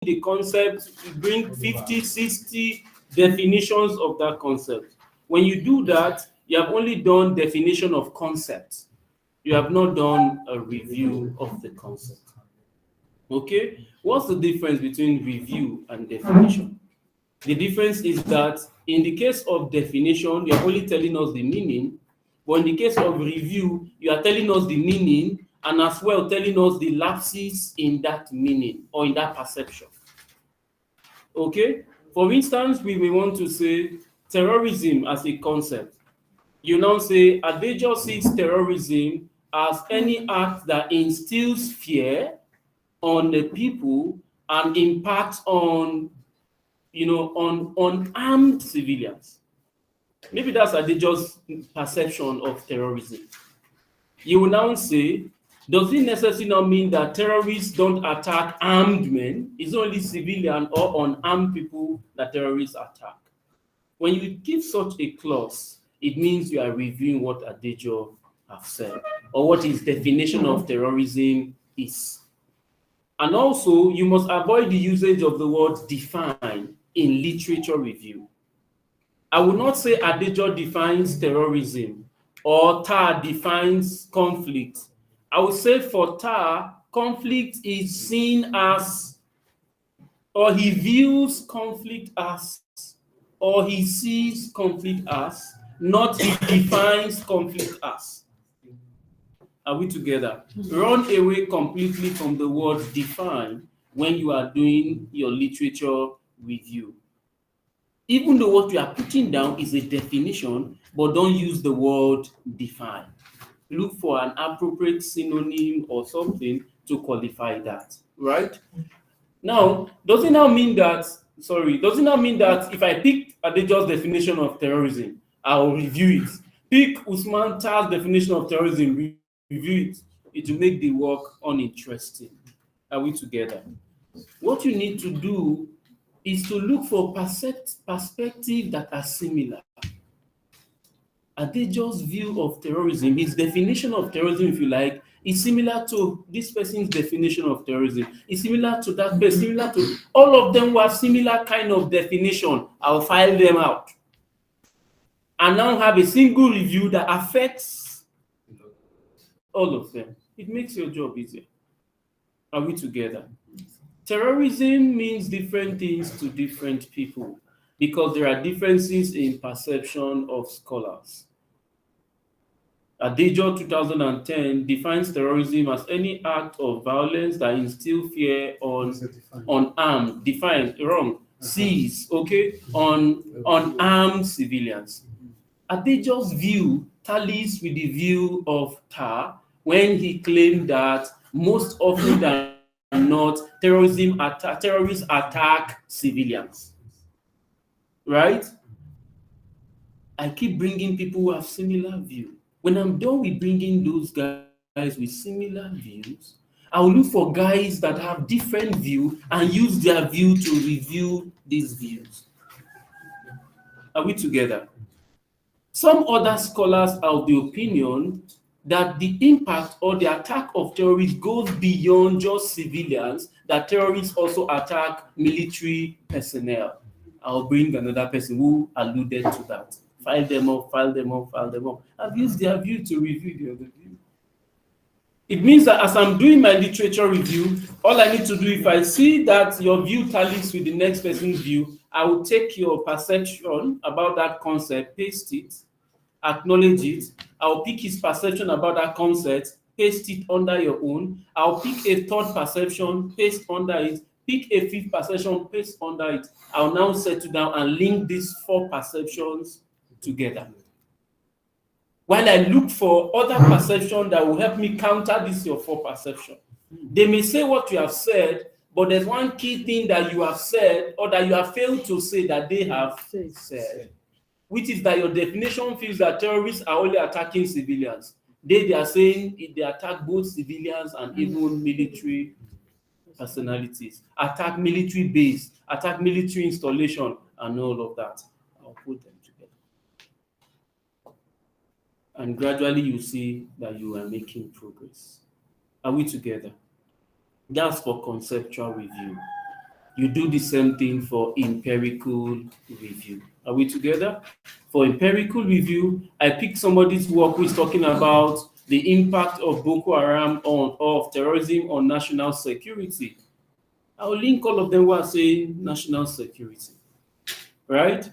the concept, you bring 50, 60 definitions of that concept. When you do that, you have only done definition of concept. You have not done a review of the concept. Okay? What's the difference between review and definition? The difference is that in the case of definition, you're only telling us the meaning, but in the case of review, you are telling us the meaning and as well telling us the lapses in that meaning or in that perception. Okay? For instance, we may want to say terrorism as a concept. You now say Adejo sees terrorism as any act that instills fear on the people and impacts on armed civilians. Maybe that's Adejo's perception of terrorism. You will now say, does it necessarily not mean that terrorists don't attack armed men? It's only civilian or unarmed people that terrorists attack. When you give such a clause, it means you are reviewing what Adejo have said or what his definition of terrorism is. And also, you must avoid the usage of the word define in literature review. I will not say Adejo defines terrorism or Tar defines conflict. I would say for Tar, conflict is seen as, or he views conflict as, or he sees conflict as, not he defines conflict as. Are we together? Run away completely from the word define when you are doing your literature review. Even though what you are putting down is a definition, but don't use the word define. Look for an appropriate synonym or something to qualify that, right? Now, does it now mean that if I pick Adejo's definition of terrorism, I'll review it? Pick Usman Tar's definition of terrorism, review it. It will make the work uninteresting. Are we together? What you need to do is to look for perspectives that are similar. Adejo's view of terrorism, his definition of terrorism, if you like, is similar to this person's definition of terrorism. It's similar to that person, similar to all of them who have similar kind of definition. I'll file them out. And now have a single review that affects all of them. It makes your job easier. Are we together? Terrorism means different things to different people because there are differences in perception of scholars. Adejo 2010 defines terrorism as any act of violence that instills fear on armed, define, wrong, seize, okay, on armed civilians. Adejo's view tallies with the view of Tar when he claimed that most often than not, terrorists attack civilians. Right? I keep bringing people who have similar view. When I'm done with bringing those guys with similar views, I'll look for guys that have different view and use their view to review these views. Are we together? Some other scholars are of the opinion that the impact or the attack of terrorists goes beyond just civilians, that terrorists also attack military personnel. I'll bring another person who alluded to that. File them up. I've used their view to review the other view. It means that as I'm doing my literature review, all I need to do, if I see that your view tallies with the next person's view, I will take your perception about that concept, paste it, acknowledge it. I'll pick his perception about that concept, paste it under your own. I'll pick a third perception, paste under it, pick a fifth perception, paste under it. I'll now settle down and link these four perceptions together. While I look for other perception that will help me counter this your four perception. They may say what you have said, but there's one key thing that you have said or that you have failed to say that they have said, which is that your definition feels that terrorists are only attacking civilians. They are saying they attack both civilians and even military personalities, attack military base, attack military installation, and all of that. I'll put them together. And gradually you see that you are making progress. Are we together? That's for conceptual review. You do the same thing for empirical review. Are we together? For empirical review, I pick somebody's work who is talking about the impact of Boko Haram of terrorism on national security. I will link all of them who are saying national security, right?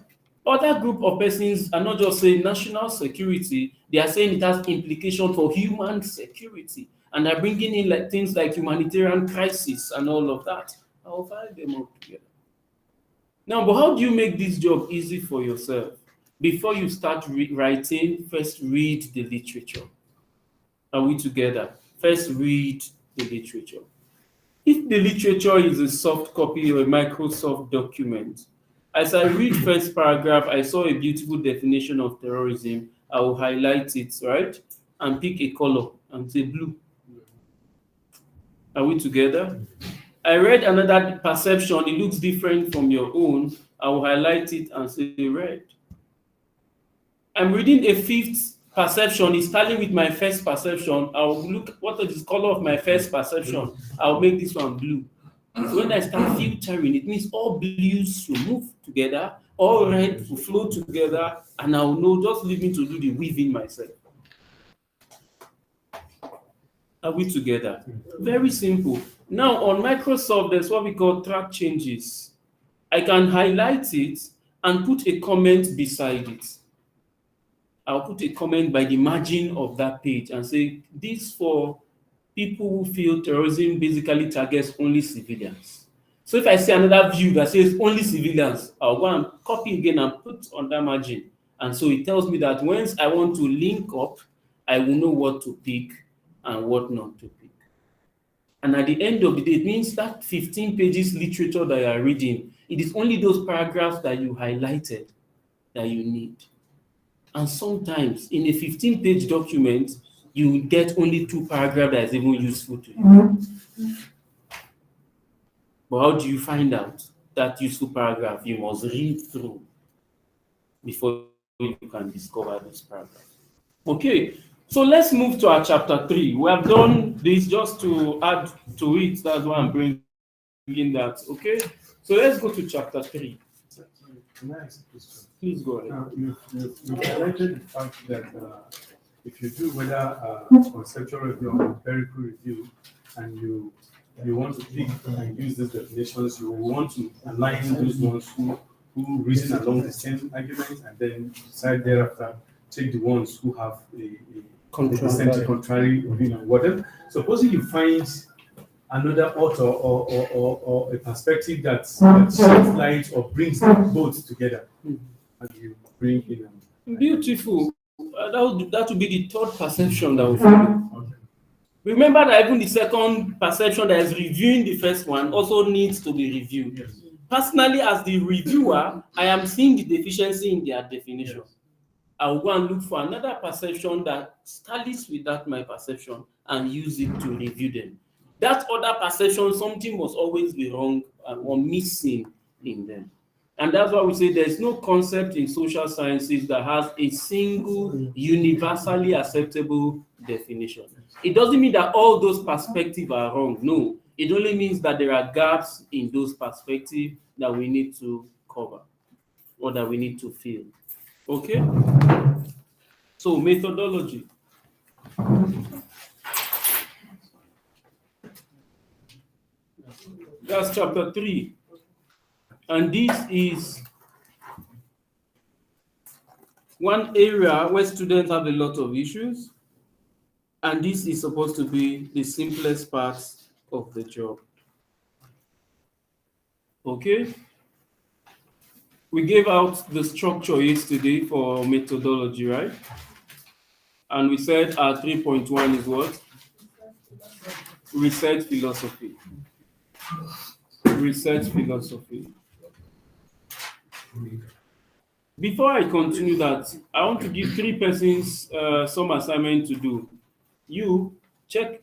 Other group of persons are not just saying national security, they are saying it has implication for human security. And are bringing in like things like humanitarian crisis and all of that. I will file them all together. Now, but how do you make this job easy for yourself? Before you start writing, first read the literature. Are we together? First read the literature. If the literature is a soft copy or a Microsoft document, as I read first paragraph, I saw a beautiful definition of terrorism. I will highlight it, right? And pick a color and say blue. Are we together? I read another perception, it looks different from your own. I will highlight it and say red. I'm reading a fifth perception, it's tallying with my first perception. I'll look what is the color of my first perception. I'll make this one blue. So when I start filtering, it means all blues will move together, all red will flow together, and I'll know, just leave me to do the weaving myself. Are we together? Very simple. Now on Microsoft, there's what we call track changes. I can highlight it and put a comment beside it. I'll put a comment by the margin of that page and say, this for people who feel terrorism basically targets only civilians. So if I see another view that says only civilians, I'll go and copy again and put on that margin. And so it tells me that once I want to link up, I will know what to pick and what not to pick. And at the end of the day, it means that 15 pages literature that you are reading, it is only those paragraphs that you highlighted that you need. And sometimes in a 15-page document, you will get only 2 paragraphs that is even useful to you. But how do you find out that useful paragraph? You must read through before you can discover this paragraph. Okay, so let's move to our chapter 3. We have done this just to add to it. That's why I'm bringing that. Okay, so let's go to chapter 3. Can I ask a question? Please go ahead. You've highlighted the fact that if you do whether conceptual review or empirical review, and you want to pick and use these definitions, you want to align those ones who reason along the same argument, and then decide thereafter take the ones who have a contrary opinion. Whatever. Supposing you find another author or a perspective that sheds light or brings them both together, and you bring in. Beautiful. That would be the third perception that we follow. Okay. Remember that even the second perception that is reviewing the first one also needs to be reviewed. Yes. Personally, as the reviewer, I am seeing the deficiency in their definition. Yes. I will go and look for another perception that tallies with that my perception and use it to review them. That other perception, something must always be wrong or missing in them. And that's why we say there's no concept in social sciences that has a single, universally acceptable definition. It doesn't mean that all those perspectives are wrong. No, it only means that there are gaps in those perspectives that we need to cover or that we need to fill. Okay? So, methodology. That's chapter 3. And this is one area where students have a lot of issues. And this is supposed to be the simplest part of the job. Okay? We gave out the structure yesterday for methodology, right? And we said our 3.1 is what? Research philosophy. Research philosophy. Before I continue that, I want to give 3 persons some assignment to do. You check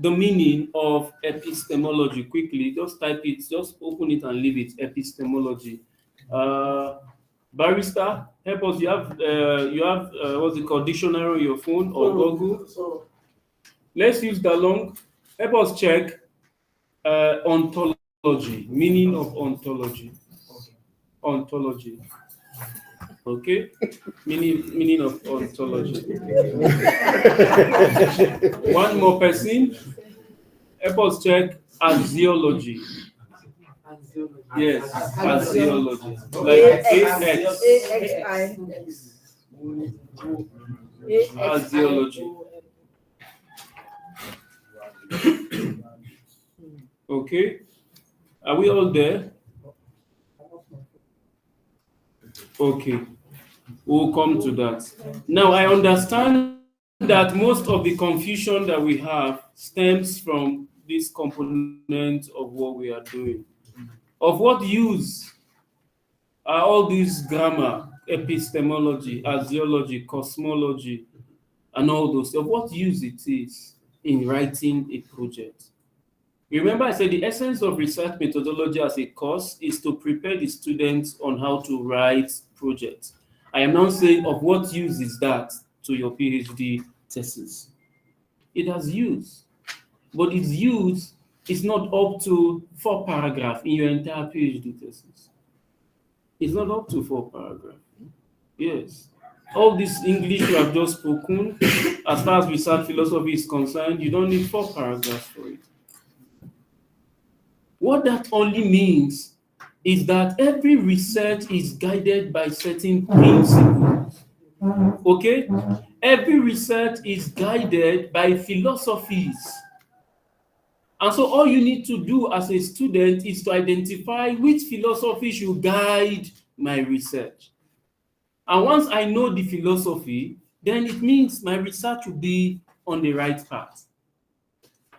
the meaning of epistemology quickly. Just type it, just open it and leave it. Epistemology. Barrister, help us. You have what's it called? Dictionary on your phone or Google. Let's use the long. Help us check ontology. Meaning of ontology. Ontology. Okay? Meaning of ontology. One more person. Help us check axiology. Yes, axiology. Like AX. Axiology. Okay? Are we all there? Okay. We'll come to that. Now, I understand that most of the confusion that we have stems from this component of what we are doing. Of what use are all these grammar, epistemology, axiology, cosmology, and all those? Of what use it is in writing a project? Remember, I said the essence of research methodology as a course is to prepare the students on how to write projects. I am not saying of what use is that to your PhD thesis. It has use, but its use is not up to 4 paragraphs in your entire PhD thesis. It's not up to 4 paragraphs. Yes. All this English you have just spoken, as far as research philosophy is concerned, you don't need 4 paragraphs for it. What that only means is that every research is guided by certain principles. Okay? Every research is guided by philosophies. And so all you need to do as a student is to identify which philosophy should guide my research. And once I know the philosophy, then it means my research will be on the right path.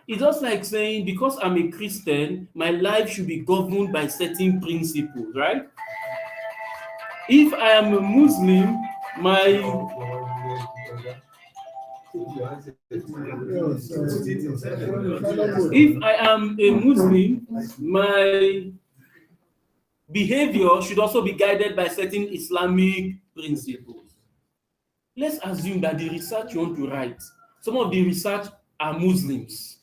It's just like saying, because I'm a Christian, my life should be governed by certain principles, right? If I am a Muslim, my behavior should also be guided by certain Islamic principles. Let's assume that the research you want to write, some of the research are Muslims,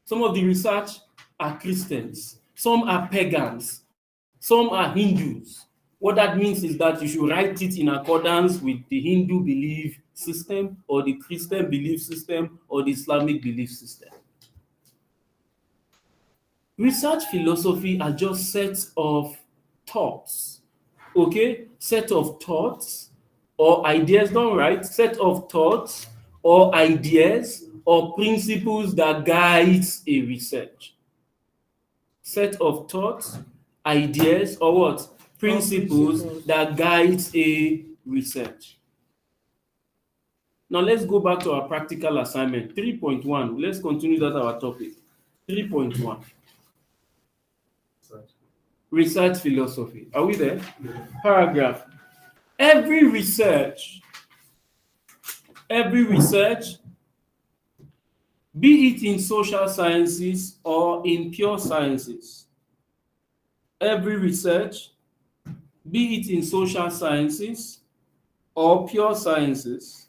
some of the research are Christians, some are pagans, some are Hindus. What that means is that you should write it in accordance with the Hindu belief system, or the Christian belief system, or the Islamic belief system. Research philosophy are just sets of thoughts, okay? Set of thoughts or ideas, don't write, set of thoughts or ideas or principles that guides a research. Set of thoughts, ideas, or what? Principles that guides a research. Now let's go back to our practical assignment. 3.1. Let's continue that our topic. 3.1. Research philosophy. Are we there? Yeah. Paragraph. Every research, be it in social sciences or in pure sciences, every research, be it in social sciences or pure sciences,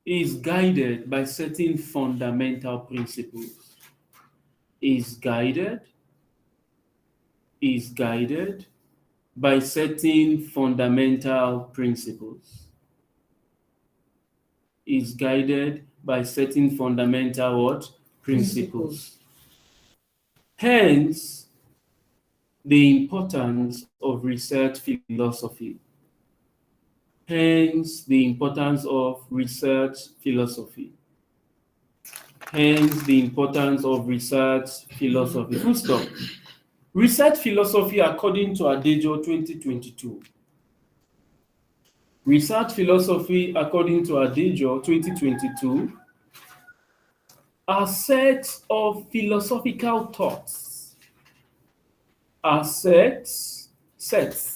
is guided by certain fundamental principles. Is guided by certain fundamental principles. Is guided by certain fundamental what? Principles. Hence, the importance of research philosophy. Hence, the importance of research philosophy. Hence, the importance of research philosophy. Full stop. Research philosophy according to Adejo 2022. Research philosophy according to Adejo 2022 are sets of philosophical thoughts. Are sets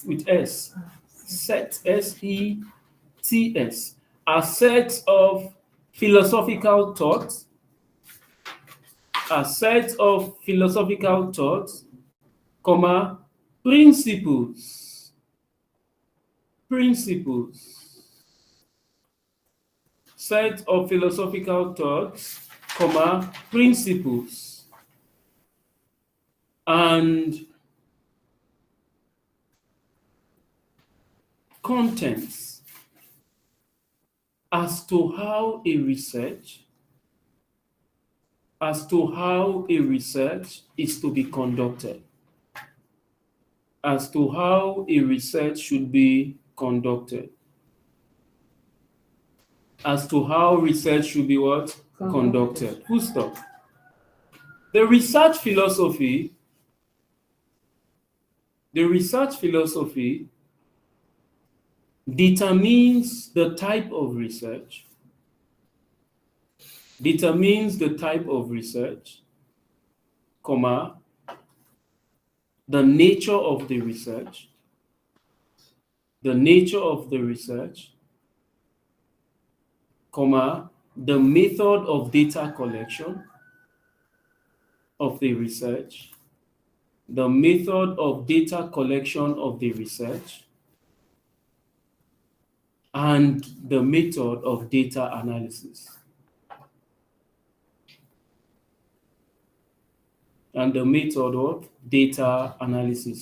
with S. Sets, S-E-T-S. Are sets of philosophical thoughts. Are sets of philosophical thoughts, comma, principles. Set of philosophical thoughts, comma, principles. and contents as to how a research is to be conducted, as to how a research should be conducted, as to how research should be what? Conducted. Full stop. The research philosophy determines the type of research, comma, the nature of the research, comma, the method of data collection of the research, and the method of data analysis.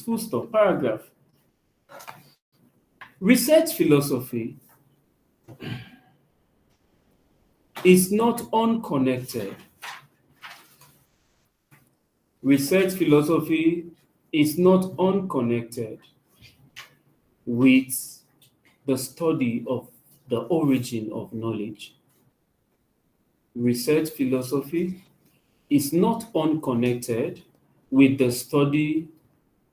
Full stop. Paragraph. Research philosophy is not unconnected. Research philosophy is not unconnected with the study of the origin of knowledge. Research philosophy is not unconnected with the study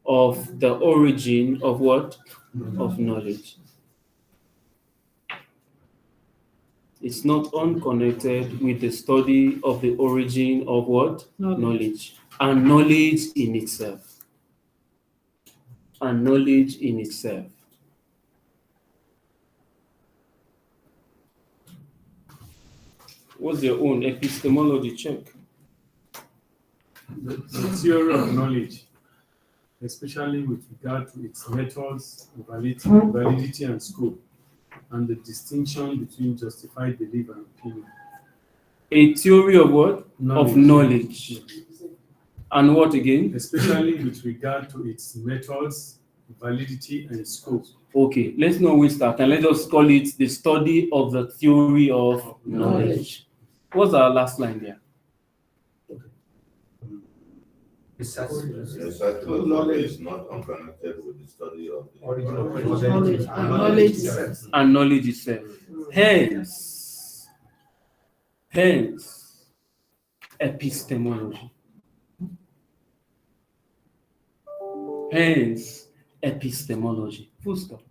of the origin of what? Of knowledge. It's not unconnected with the study of the origin of what? Knowledge. And knowledge in itself. What's your own epistemology check? The theory of knowledge, especially with regard to its methods, validity and scope, and the distinction between justified belief and opinion. A theory of what? Of knowledge. And what again? Especially with regard to its methods, validity, and scope. Okay, let's not waste that time. Let us call it the study of the theory of knowledge. What's our last line there? Research philosophy is not unconnected with the study of the origin of knowledge. And knowledge itself. Hence, epistemology. Full stop.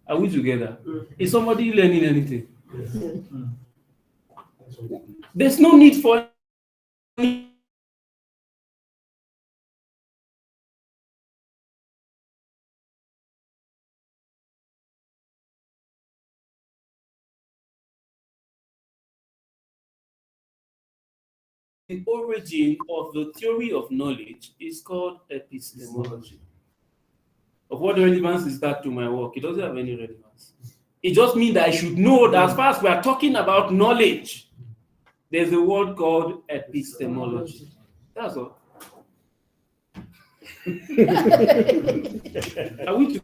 Are we together? Is somebody learning anything? There's no need for the origin of the theory of knowledge is called epistemology. Of what relevance is that to my work? It doesn't have any relevance. It just means that I should know that as far as we are talking about knowledge, there's a word called epistemology. That's all. Are we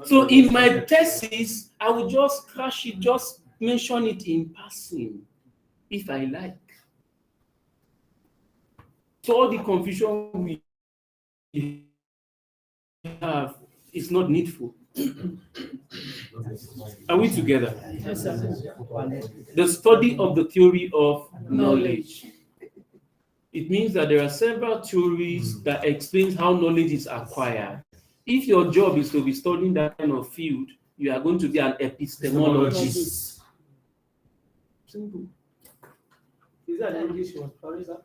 So in my thesis, I will just crash it, just mention it in passing, if I like. So all the confusion we have is not needful. Are we together? Yes, sir. The study of the theory of knowledge. It means that there are several theories that explain how knowledge is acquired. If your job is to be studying that kind of field, you are going to be an epistemologist. Simple. Is that an English word? Or is that?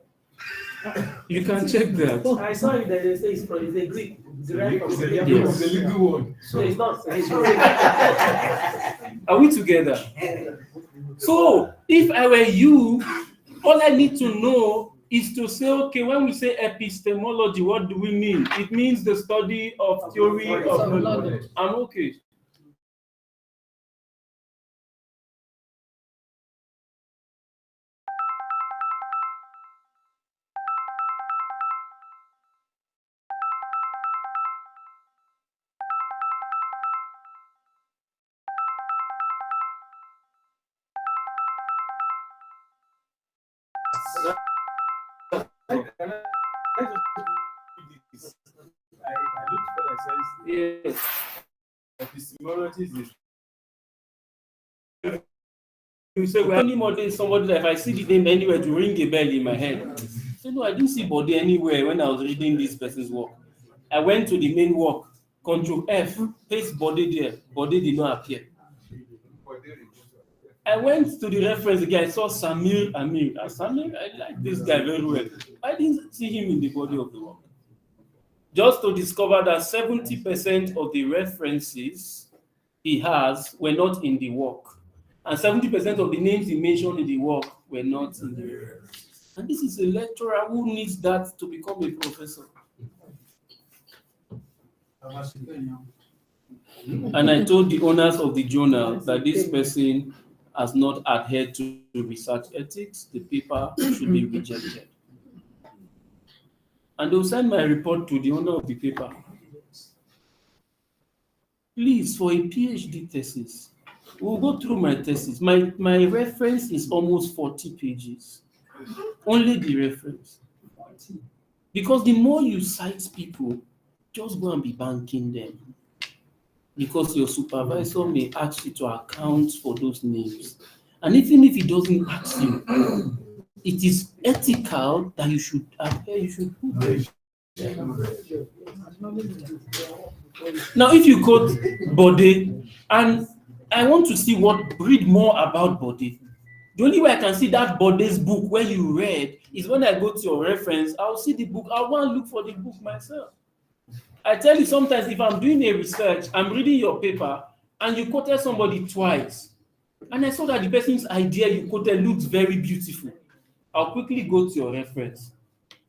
You can check that. I saw it that they say it's a Greek. It's derived from Greek. Yes. The legal one. So it's not. Are we together? So, if I were you, all I need to know is to say, okay, when we say epistemology, what do we mean? It means the study of theory of knowledge. I'm okay. I looked for it says Yes. epistemology is You say, well, anybody is somebody that if I see the name anywhere to ring a bell in my head. So no, I didn't see body anywhere when I was reading this person's work. I went to the main work, Control F, paste body there. Body did not appear. I went to the reference again. I saw Samir Amir. Samir, I like this guy very well. I didn't see him in the body of the work. Just to discover that 70% of the references he has were not in the work. And 70% of the names he mentioned in the work were not in the work. And this is a lecturer who needs that to become a professor. And I told the owners of the journal that this person has not adhered to research ethics. The paper should be rejected. And they'll send my report to the owner of the paper. Please, for a PhD thesis, we'll go through my thesis. My reference is almost 40 pages. Only the reference. Because the more you cite people, just go and be banking them. Because your supervisor may ask you to account for those names. And even if he doesn't ask you, it is ethical that you should put them. Now, if you quote Bode, and I want to read more about Bode. The only way I can see that Bode's book where you read is when I go to your reference, I'll see the book, I'll go and look for the book myself. I tell you sometimes if I'm doing a research, I'm reading your paper, and you quoted somebody twice, and I saw that the person's idea you quoted looks very beautiful. I'll quickly go to your reference,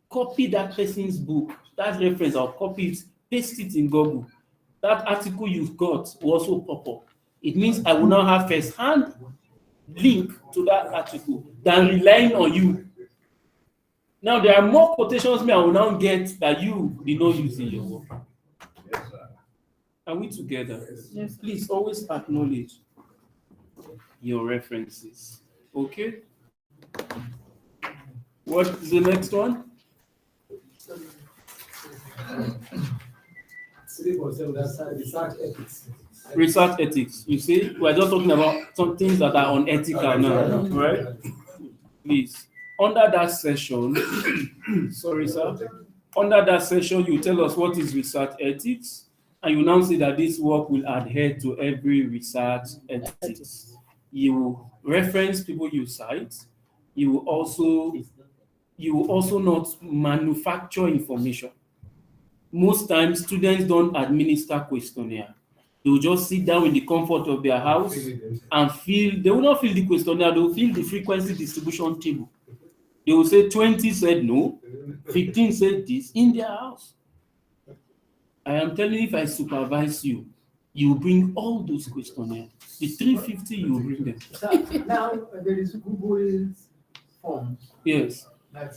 copy that person's book, that reference, I'll copy it, paste it in Google. That article you've got will also pop up. It means I will now have first-hand link to that article than relying on you. Now, there are more quotations I will now get that you did not use in your work. Yes, sir. Are we together? Yes. Please always acknowledge your references. Okay? What is the next one? Research ethics. You see, we're just talking about some things that are unethical now, right? Please. Under that session, sorry, sir. Under that session, you tell us what is research ethics, and you now say that this work will adhere to every research ethics. You will reference people you cite. You will also not manufacture information. Most times, students don't administer questionnaire. They will just sit down in the comfort of their house and they will not fill the questionnaire, they will fill the frequency distribution table. They will say 20 said no, 15 said this in their house. I am telling you, if I supervise you, you will bring all those questionnaires. The 350, you will bring them. So now there is Google's forms. Yes. That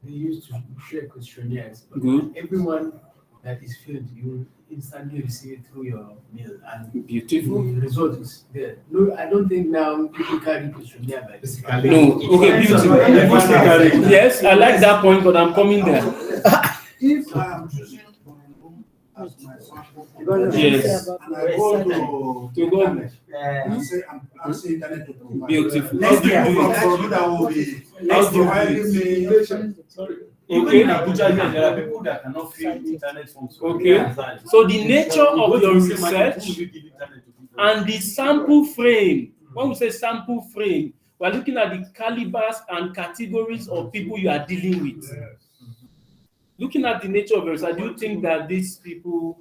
they use to share questionnaires. But Good. everyone that is filled, you instantly receive it through your mail, and Beautiful. the result is there. No, I don't think now people carry questionnaire by physically. No. Okay, beautiful. Yes, I like that point, but I'm coming there. If I am choosing as my sample, Yes. and I go To go. internet, and say I'm asking internet to provide. Beautiful. Next How do you year, do it? from you that will be How do you providing do me. Even Okay. in Abuja, there are people that cannot fill internet forms. Okay. So the nature of your research and the sample frame, when we say sample frame, We're looking at the calibers and categories of people you are dealing with. Looking at the nature of research, do you think that these people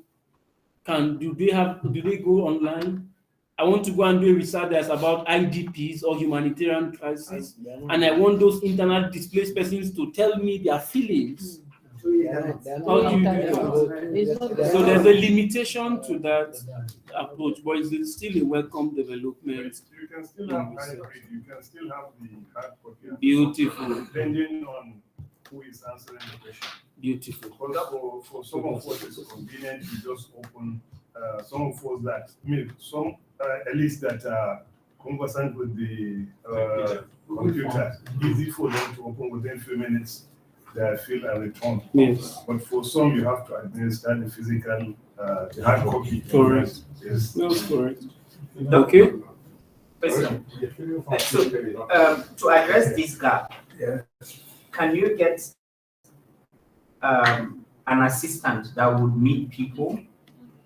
do they go online? I want to go and do a research that's about IDPs or humanitarian crisis, and I want those internal displaced persons to tell me their feelings. How do you do that? So there's a limitation to that approach, but it's still a welcome development. You can still have hybrid, you can still have the hard copy. Beautiful. Depending on who is answering the question. Beautiful. Because for some of us, it's convenient to just open some of us that, some at least that are conversant with the computer, easy for them to open within 3 minutes. They fill and return. Yes. But for some, you have to administer the physical, the hard copy. Correct. Yes. That's correct. Okay. Question. So, to address this gap, can you get an assistant that would meet people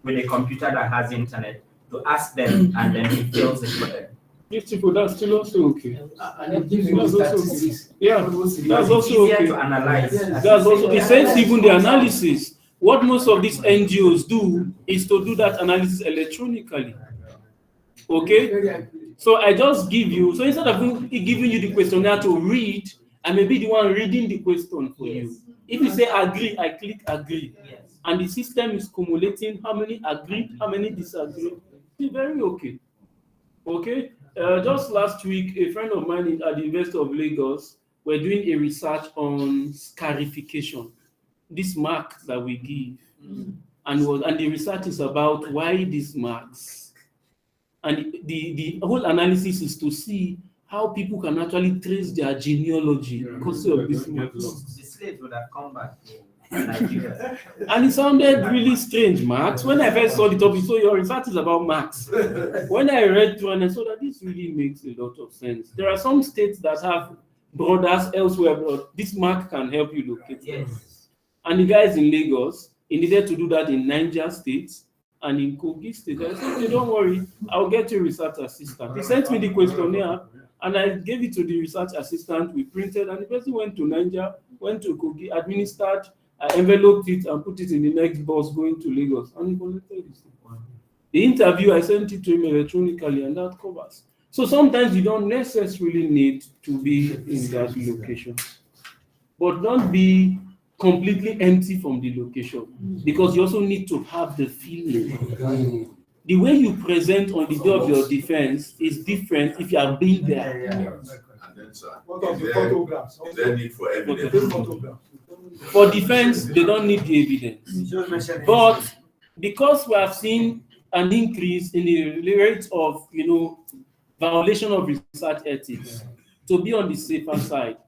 with a computer that has internet to ask them, and then he fills it for them? Beautiful. That's still also okay. And it gives you That's also statistics. Yeah, that's also Easier okay. to analyze. That's also it says even the analysis. What most of these NGOs do is to do that analysis electronically. Okay? So I just give you, so instead of giving you the questionnaire to read, I may be the one reading the question for you. If you say agree, I click agree. Yes. And the system is cumulating how many agreed, how many disagree. It's very okay. Okay? Just last week, a friend of mine at the University of Lagos were doing a research on scarification, this mark that we give. And the research is about why these marks. And the whole analysis is to see how people can actually trace their genealogy because of this marks. The slaves would have come back to Nigeria. And it sounded really strange, Max. When I first saw the topic, so your research is about Max. When I read through and I saw that this really makes a lot of sense. There are some states that have borders elsewhere, but this mark can help you locate them. Yes. And the guys in Lagos, he needed to do that in Niger State and in Kogi State. I said, okay, don't worry, I'll get you a research assistant. He sent me the questionnaire, and I gave it to the research assistant. We printed, and the person went to Niger, went to Kogi, administered, I enveloped it and put it in the next bus going to Lagos, and he collected it. The interview, I sent it to him electronically, and that covers. So sometimes you don't necessarily need to be in that location, but don't be completely empty from the location, because you also need to have the feeling. The way you present on the day of your defense is different if you have been there. And then, sir, What of the is there- photographs? is there need for evidence? This photograph. For defense, they don't need the evidence. But because we have seen an increase in the rate of, violation of research ethics, to be on the safer side,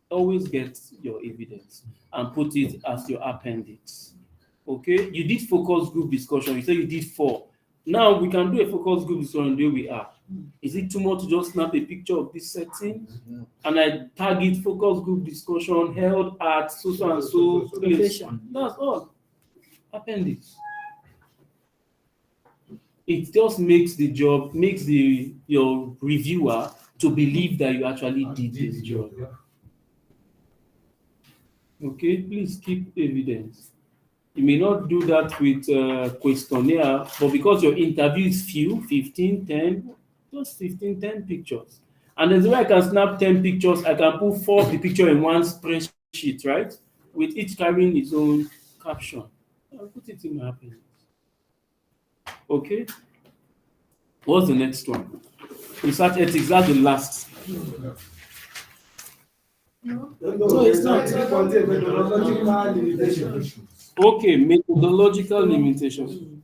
always get your evidence and put it as your appendix. Okay? You did focus group discussion. You say you did 4. Now we can do a focus group discussion where we are. Is it too much to just snap a picture of this setting? And I target focus group discussion held at so and so place. That's all. Appendix. It just makes the job, your reviewer to believe that you actually did this job. Okay, please keep evidence. You may not do that with questionnaire, but because your interview is few, 15, 10, just 15, 10 pictures. And there's a way I can snap 10 pictures, I can put 4 of the picture in one spreadsheet, right? With each carrying its own caption. I'll put it in my appendix. Okay? What's the next one? Research ethics, that's the last. No, it's not. It contains methodological limitations. Okay, methodological limitations.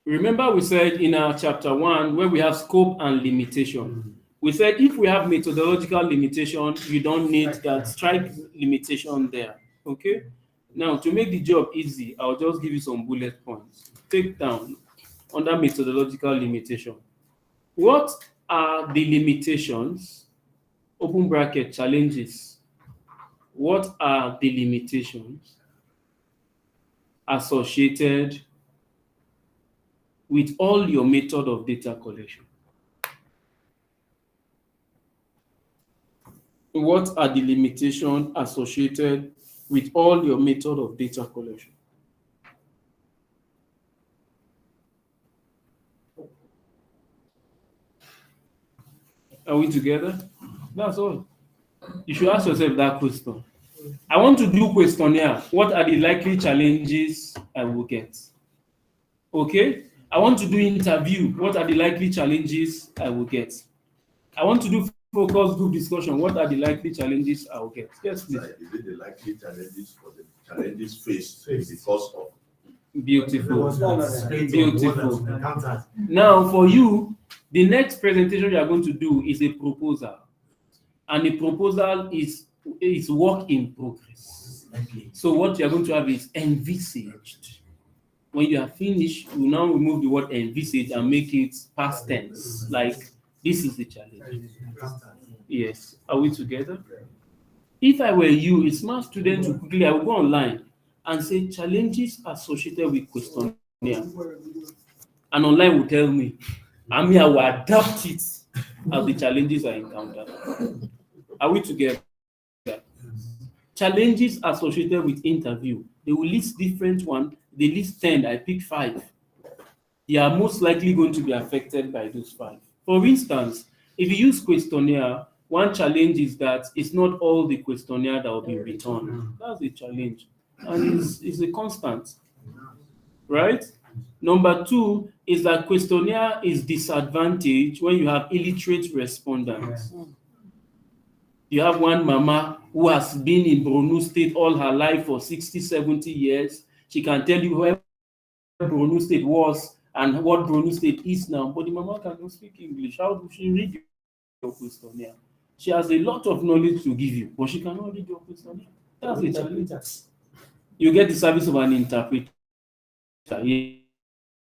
Remember we said in our chapter 1, where we have scope and limitation, we said if we have methodological limitation, you don't need that strike limitation there. Okay? Now, to make the job easy, I'll just give you some bullet points. Take down under methodological limitation. What are the limitations? Open bracket, challenges. What are the limitations associated with all your method of data collection? What are the limitations associated with all your method of data collection? Are we together? That's all. You should ask yourself that question. I want to do questionnaire. What are the likely challenges I will get? Okay? I want to do interview. What are the likely challenges I will get? I want to do focus group discussion. What are the likely challenges I will get? Yes, please. Is it the likely challenges or the challenges faced because of? Beautiful. Beautiful. Now, for you, the next presentation you are going to do is a proposal. And the proposal is work in progress. So what you are going to have is envisaged. When you are finished, you now remove the word envisage and make it past tense. Like, this is the challenge. Yes. Are we together? If I were you, a smart student would quickly, I would go online and say challenges associated with questionnaire. And online will tell me, I will adapt it as the challenges I encounter. Are we together? Challenges associated with interview. They will list different ones. They list 10. I pick 5. They are most likely going to be affected by those 5. For instance, if you use questionnaire, one challenge is that it's not all the questionnaire that will be returned. That's a challenge. And it's a constant. Right? Number 2 is that questionnaire is disadvantaged when you have illiterate respondents. You have one mama who has been in Borno State all her life for 60, 70 years. She can tell you where Borno State was and what Borno State is now, but the mama cannot speak English. How do she read your questionnaire? She has a lot of knowledge to give you, but she cannot read your questionnaire. That's a challenge. You get the service of an interpreter.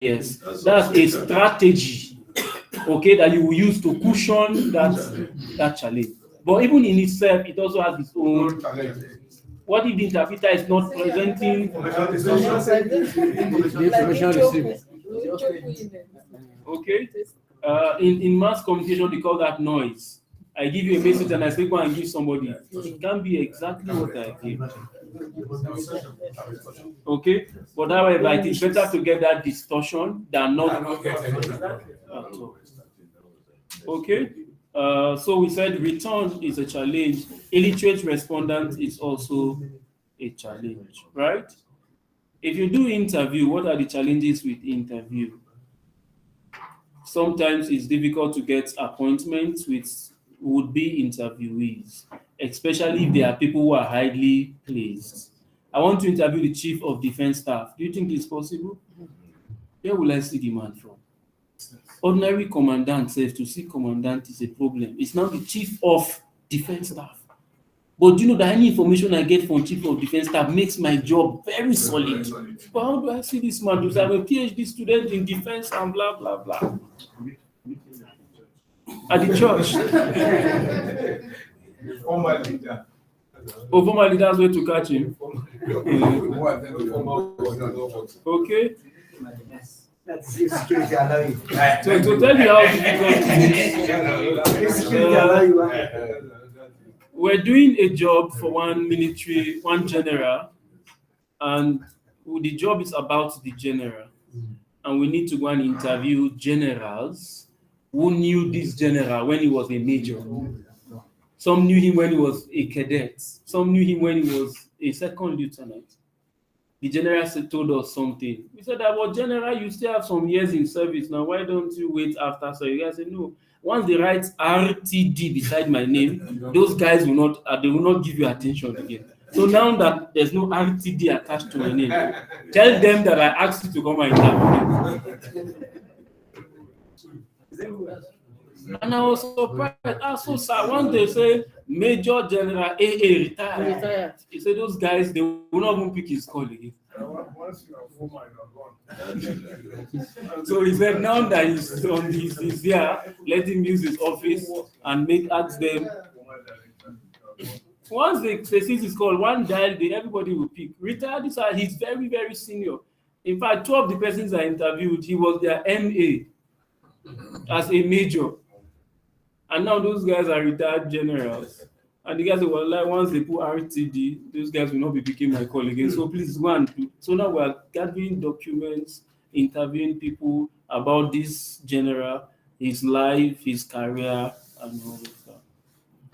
Yes, that's a strategy, okay, that you will use to cushion that challenge. But even in itself, it also has its own challenge. What if the interpreter is not presenting? Okay. In mass communication, they call that noise. I give you a message and I say go and give somebody. It can be exactly what I give. Okay, but however, it is better to get that distortion than not get anything at all. Okay. So we said return is a challenge. Illiterate respondent is also a challenge, right? If you do interview, what are the challenges with interview? Sometimes it's difficult to get appointments with would-be interviewees, especially if there are people who are highly placed. I want to interview the Chief of Defense Staff. Do you think it's possible? Where will I see the man from? Ordinary commandant says to see commandant is a problem. It's now the Chief of Defense Staff. But do you know that any information I get from Chief of Defense Staff makes my job very solid? But how do I see this man? Because I'm a PhD student in defense and blah, blah, blah. At the church. Oh, former leaders way to catch him. Okay. That's security allowing. To tell you how difficult it is. We're doing a job for one military, one general, and the job is about the general. And we need to go and interview generals who knew this general when he was a major. Some knew him when he was a cadet. Some knew him when he was a second lieutenant. The general told us something. We said that, well, general, you still have some years in service now. Why don't you wait after? So you guys said, no. Once they write RTD beside my name, those guys will not give you attention again. So now that there's no RTD attached to my name, tell them that I asked you to come and interview. And I was surprised. Also, sir, once they say Major General AA retired, he said those guys, they will not even pick his call again. So he said now that he's here, let him use his office and ask them. Once the thesis is called, one dial, everybody will pick. Retired, he's very, very senior. In fact, two of the persons I interviewed, he was their MA as a major. And now those guys are retired generals. And the guys say, well, like once they put RTD, those guys will not be picking my call again. So please go and do. So now we're gathering documents, interviewing people about this general, his life, his career, and all of that.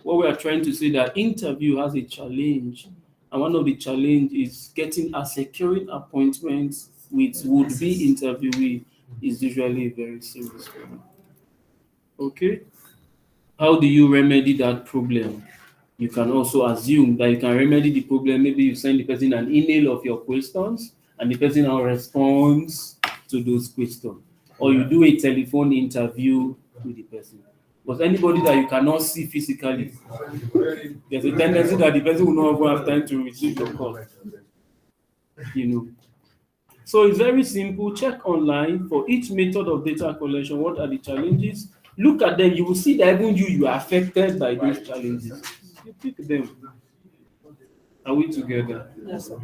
What we are trying to say that interview has a challenge. And one of the challenge is getting a securing appointment with would-be interviewee is usually a very serious problem. Okay? How do you remedy that problem? You can also assume that you can remedy the problem. Maybe you send the person an email of your questions and the person now responds to those questions. Or you do a telephone interview with the person. But anybody that you cannot see physically, there's a tendency that the person will not even have time to receive your call. You know. So it's very simple. Check online for each method of data collection. What are the challenges? Look at them. You will see that even you are affected by those challenges. You pick them. Are we together? Yes, sir.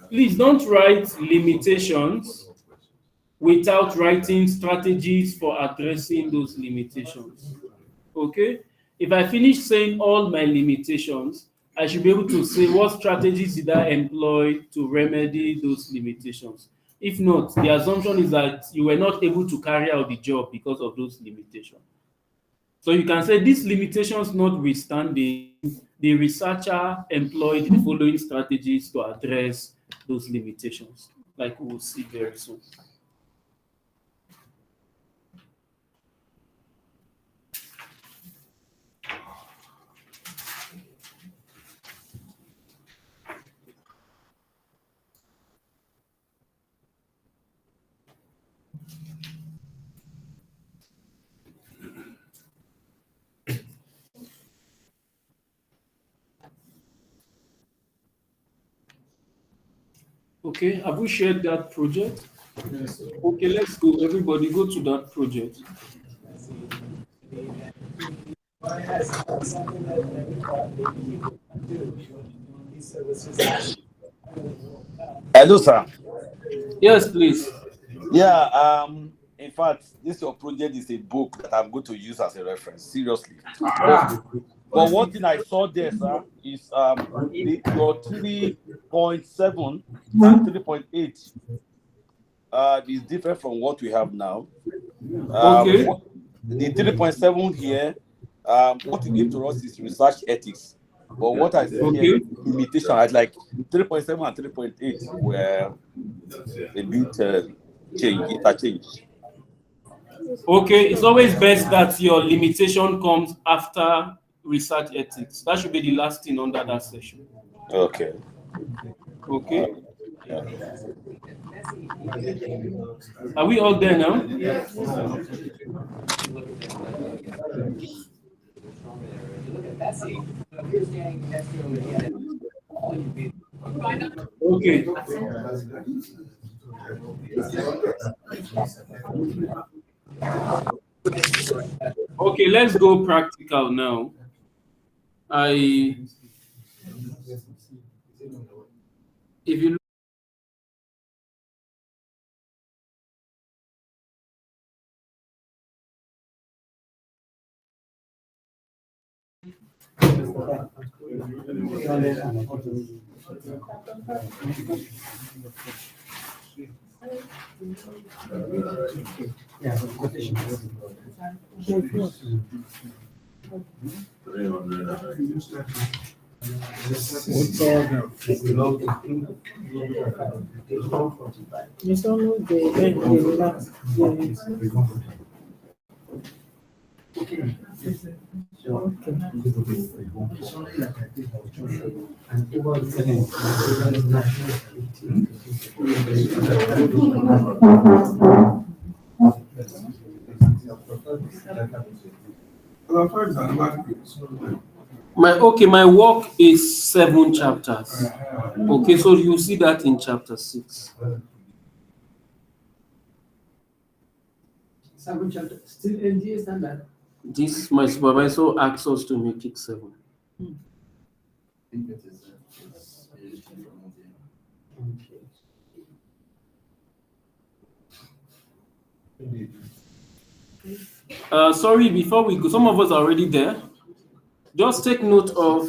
Please don't write limitations without writing strategies for addressing those limitations. Okay? If I finish saying all my limitations, I should be able to say what strategies did I employ to remedy those limitations. If not, the assumption is that you were not able to carry out the job because of those limitations. So you can say these limitations notwithstanding, the researcher employed the following strategies to address those limitations, like we will see very soon. Okay, have we shared that project? Yes. Okay, let's go. Everybody go to that project. Hello, sir. Yes, please. Yeah, in fact, this your project is a book that I'm going to use as a reference. Seriously. But one thing I saw there, sir, is your 3.7 and 3.8 is different from what we have now. Okay. The 3.7 here, what you give to us is research ethics. But what I see here, Okay. limitation, I'd like 3.7 and 3.8 were a bit interchanged. Okay, it's always best that your limitation comes after research ethics. That should be the last thing under that session. Okay. Okay. Are we all there now? Okay. Okay, let's go practical now. If you my work is 7 chapters. Okay, so you see that in chapter 6. 7 chapters. Still NGA standard. This my supervisor asked us to make it 7. Sorry, before we go, some of us are already there. Just take note of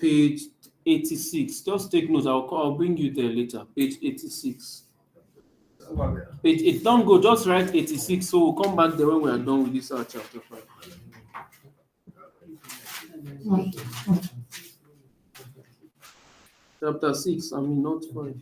page 86. Just take note. I'll bring you there later. Page 86. Page 8. Don't go. Just write 86. So we'll come back there when we are done with this chapter 5. Chapter 6. I mean, not 5.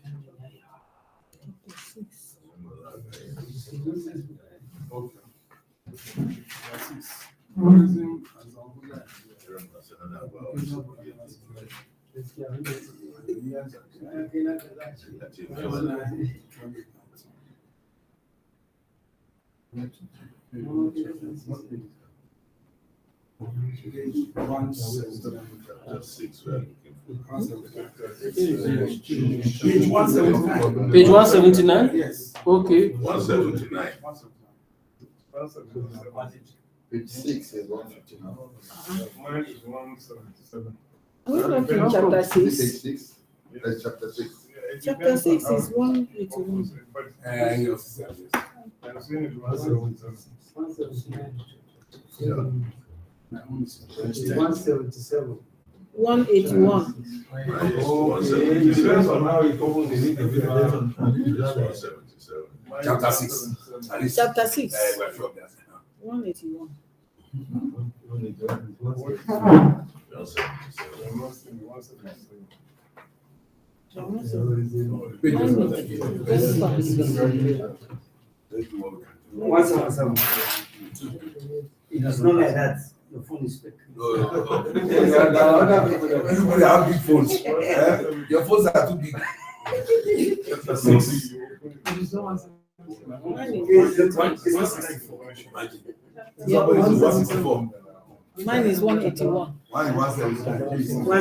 Page 179? Yes. Okay. 179. Page 6 is 159. Mine is 177. Are we not in chapter 6? Page 6? That's chapter 6. Chapter 6 is 181. Yes. I'm saying it's 177. 177. 181. It depends on how it opens the individual. Chapter 6. Chapter 6. 181. It is not like that. Your phone is fake. Everybody have big phones. Your phones are too big. Chapter 6. Yeah, 164. mine is 181. Mine is 179. Mine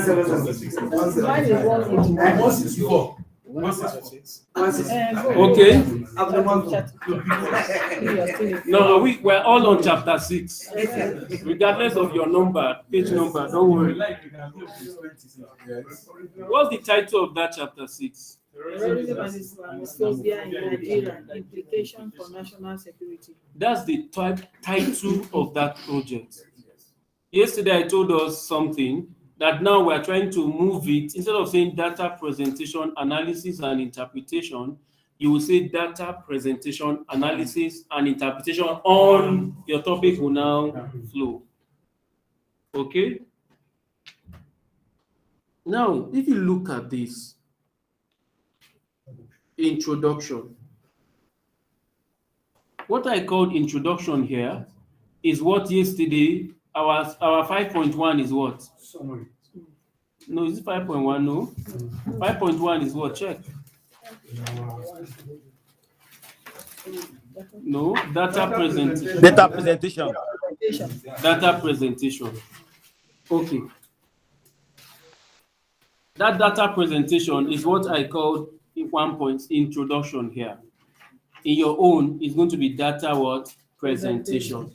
is 181. 164. Okay. Okay. No, we're all on chapter 6. Regardless of your number, page number, don't worry. What's the title of that chapter 6? Terrorism and Islamophobia in Nigeria, implication for national security. That's the title of that project. Yesterday, I told us something that now we're trying to move it. Instead of saying data presentation, analysis, and interpretation, you will say data presentation, analysis, and interpretation on your topic will now flow. Okay? Now, if you look at this, introduction. What I called introduction here is what yesterday, our 5.1 is what? Summary. No, is it 5.1? No. 5.1 is what? Check. No, data presentation. Data presentation. Data presentation. Okay. That data presentation is what I called 1 point introduction here. In your own, it's going to be data what? Presentation.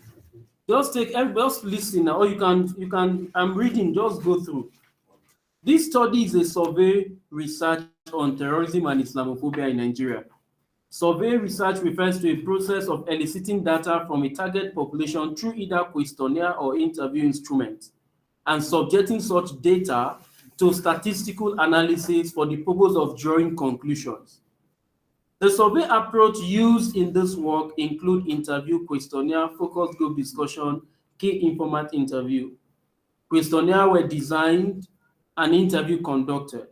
Just listen now, or you can, I'm reading, just go through. This study is a survey research on terrorism and Islamophobia in Nigeria. Survey research refers to a process of eliciting data from a target population through either questionnaire or interview instrument and subjecting such data to statistical analysis for the purpose of drawing conclusions. The survey approach used in this work include interview, questionnaire, focus group discussion, key informant interview. Questionnaire were designed and interview conducted.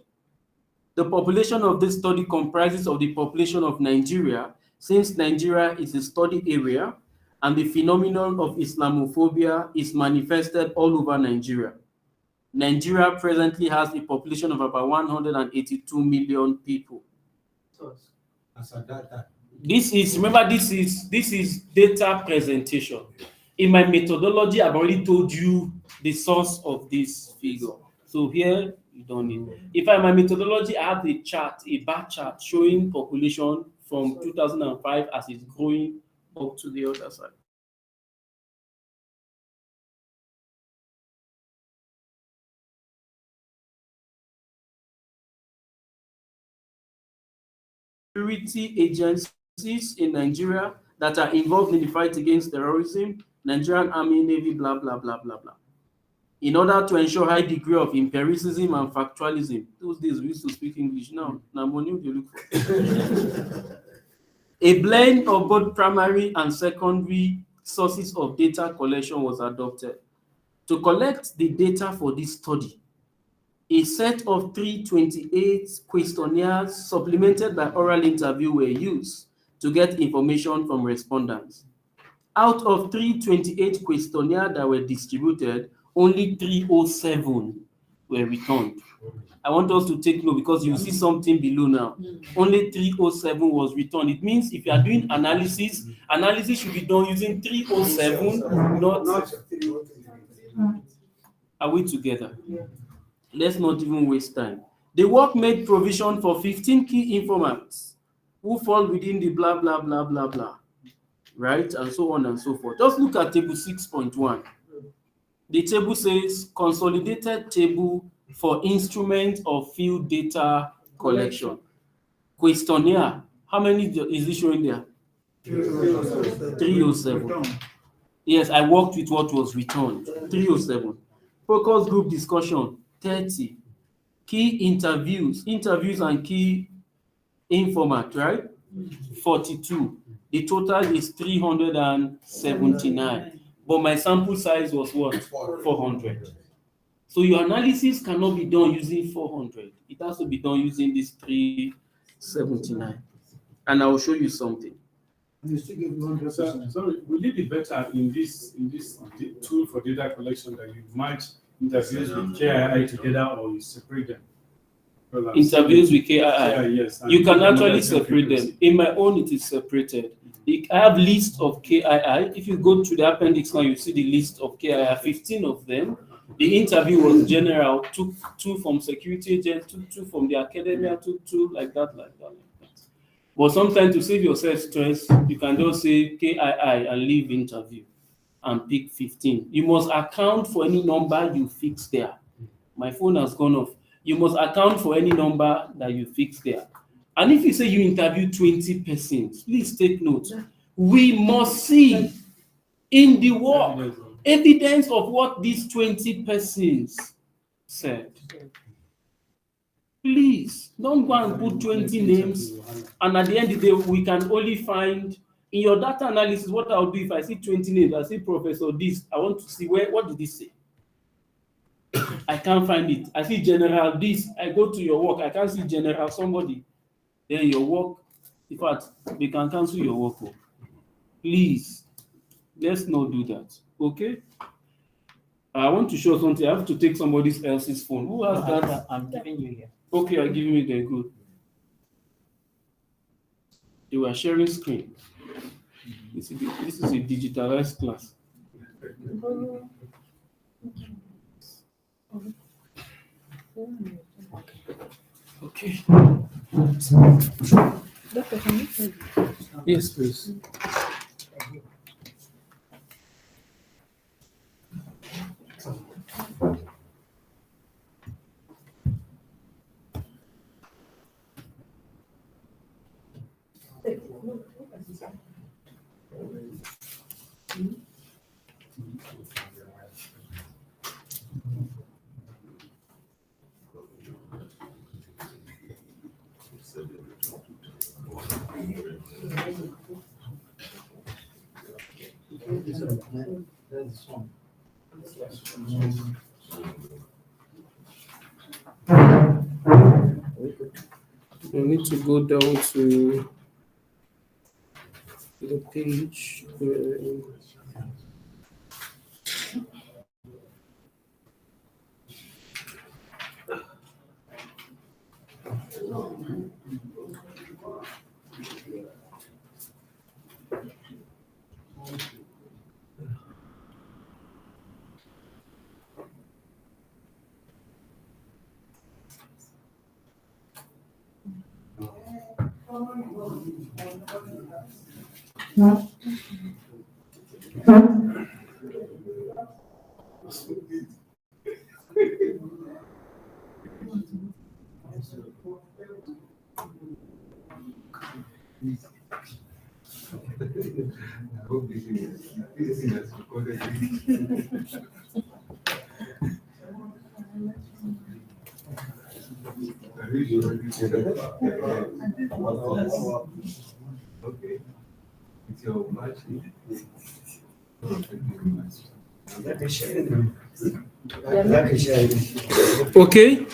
The population of this study comprises of the population of Nigeria, since Nigeria is a study area and the phenomenon of Islamophobia is manifested all over Nigeria. Nigeria presently has a population of about 182 million people. This is data presentation. In my methodology, I've already told you the source of this figure. So here, you don't need. If in my methodology, I have a chart, a bar chart showing population from 2005 as it's growing up to the other side. Security agencies in Nigeria that are involved in the fight against terrorism, Nigerian Army, Navy, blah, blah, blah, blah, blah. In order to ensure high degree of empiricism and factualism, those days we used to speak English, now money you look for. A blend of both primary and secondary sources of data collection was adopted. To collect the data for this study, a set of 328 questionnaires supplemented by oral interview were used to get information from respondents. Out of 328 questionnaires that were distributed, only 307 were returned. I want us to take note because you see something below now. Only 307 was returned. It means if you are doing analysis should be done using 307, not. Are we together? Let's not even waste time. The work made provision for 15 key informants who fall within the blah, blah, blah, blah, blah, right? And so on and so forth. Just look at table 6.1. The table says consolidated table for instrument of field data collection. Questionnaire. How many is it showing there? 307. Yes, I worked with what was returned. 307. Focus group discussion, 30. Key interviews and key informant, right? 42. The total is 379. But my sample size was what? 400. So your analysis cannot be done using 400. It has to be done using this 379. And I will show you something. So will it be better in this tool for data collection that you match interviews with KII together or you separate them? Interviews with KII. Yes. You can actually separate them. In my own, it is separated. I have list of KII. If you go to the appendix now, you see the list of KII, 15 of them. The interview was general, two from security agents, two from the academia, two like that. But sometimes to save yourself stress, you can just say KII and leave interview and pick 15. You must account for any number you fix there. My phone has gone off. You must account for any number that you fix there. And if you say you interview 20 persons, please take note. We must see in the work evidence of what these 20 persons said. Please don't go and put 20 names, and at the end of the day, we can only find in your data analysis. What I'll do if I see 20 names, I see Professor this, I want to see what did he say? I can't find it. I see General this, I go to your work, I can't see General somebody. Then your work, in fact, we can cancel your work. Please, let's not do that. Okay? I want to show something. I have to take somebody else's phone. Who has that? I'm giving you here. Okay, you're giving me the good. You are sharing screen. This is a digitalized class. Okay. Doctor, can you tell me? Yes, please. We need to go down to the page. hope this thing has recorded Okay. It's your match. Okay.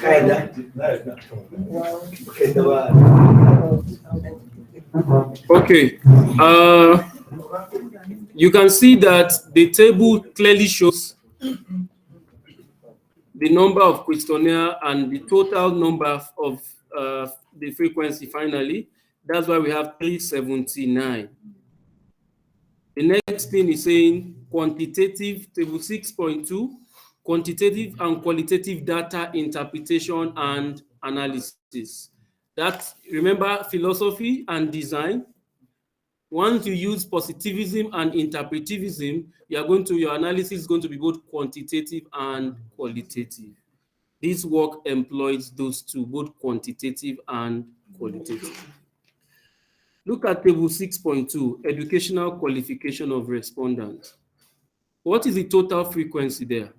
Okay. You can see that the table clearly shows the number of questionnaire and the total number of the frequency finally. That's why we have 379. The next thing is saying quantitative, table 6.2, quantitative and qualitative data interpretation and analysis. That, remember, philosophy and design. Once you use positivism and interpretivism, your analysis is going to be both quantitative and qualitative. This work employs those two, both quantitative and qualitative. Look at table 6.2, educational qualification of respondents. What is the total frequency there?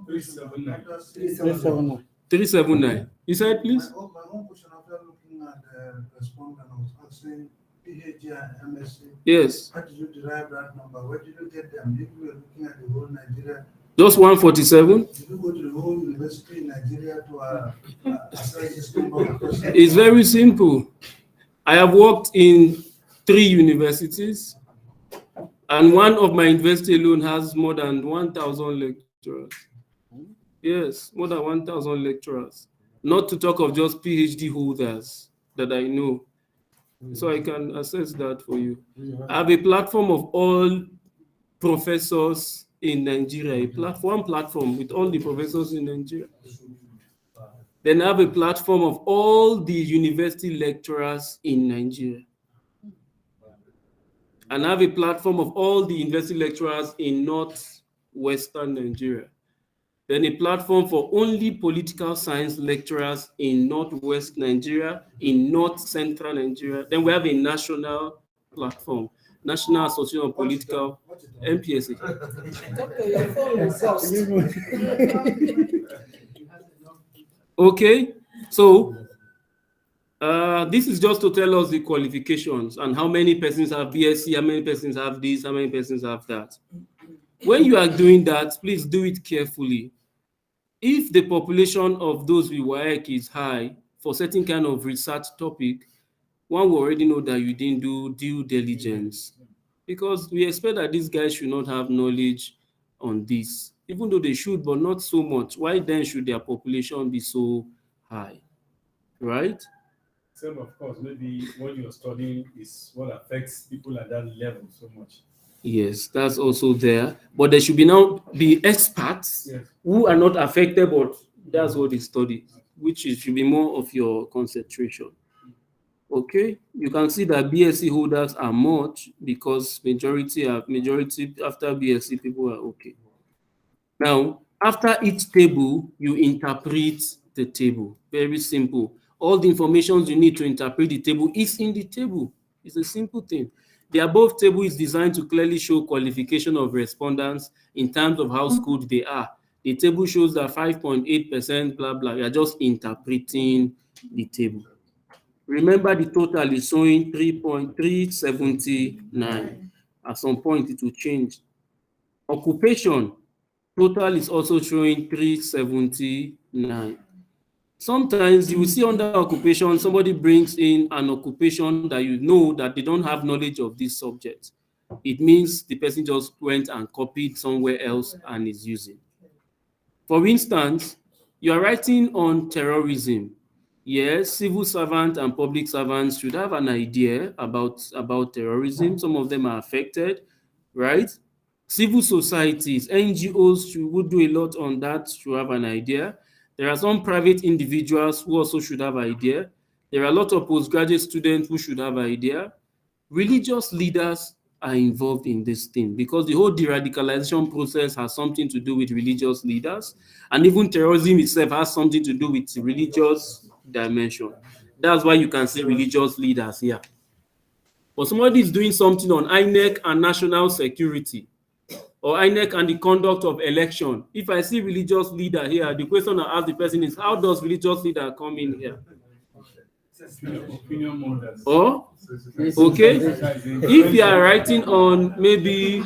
379. 379. You said, please? My own question after looking at the respondent, I was asking PhD and MSc. Yes. How did you derive that number? Where did you get them? If you were looking at the whole Nigeria, Just 147? did you go to the whole university in Nigeria to assess this number? It's very simple. I have worked in 3 universities, and one of my university alone has more than 1,000 lecturers. Yes, more than 1,000 lecturers. Not to talk of just PhD holders that I know. So I can assess that for you. I have a platform of all professors in Nigeria, one platform with all the professors in Nigeria. Then I have a platform of all the university lecturers in Nigeria. And I have a platform of all the university lecturers in northwestern Nigeria. Then a platform for only political science lecturers in northwest Nigeria, in north central Nigeria. Then we have a national platform, National Association of Political, NPSA. Okay, so this is just to tell us the qualifications and how many persons have BSc, how many persons have this, how many persons have that. When you are doing that, please do it carefully. If the population of those with WAEC is high for certain kind of research topic, one will already know that you didn't do due diligence, because we expect that these guys should not have knowledge on this, even though they should, but not so much. Why then should their population be so high, right? Same, of course, maybe what you're studying is what affects people at that level so much. Yes, that's also there. But there should be experts, yes, who are not affected, but that's what they study, which should be more of your concentration. Okay, you can see that BSc holders are much because majority after BSc people are okay. Now, after each table, you interpret the table. Very simple. All the information you need to interpret the table is in the table. It's a simple thing. The above table is designed to clearly show qualification of respondents in terms of how skilled they are. The table shows that 5.8%, blah, blah. You are just interpreting the table. Remember, the total is showing 3.379. At some point, it will change. Occupation, total is also showing 379. Sometimes you will see under occupation, somebody brings in an occupation that you know that they don't have knowledge of this subject. It means the person just went and copied somewhere else and is using. For instance, you are writing on terrorism. Yes, civil servants and public servants should have an idea about terrorism. Some of them are affected, right? Civil societies, NGOs would do a lot on that, should have an idea. There are some private individuals who also should have an idea. There are a lot of postgraduate students who should have an idea. Religious leaders are involved in this thing because the whole de-radicalization process has something to do with religious leaders, and even terrorism itself has something to do with religious dimension. That's why you can see religious leaders here. But somebody is doing something on INEC and national security, or INEC and the conduct of election. If I see religious leader here, the question I ask the person is, how does religious leader come in here? Opinion models. Or, okay, if you are writing on maybe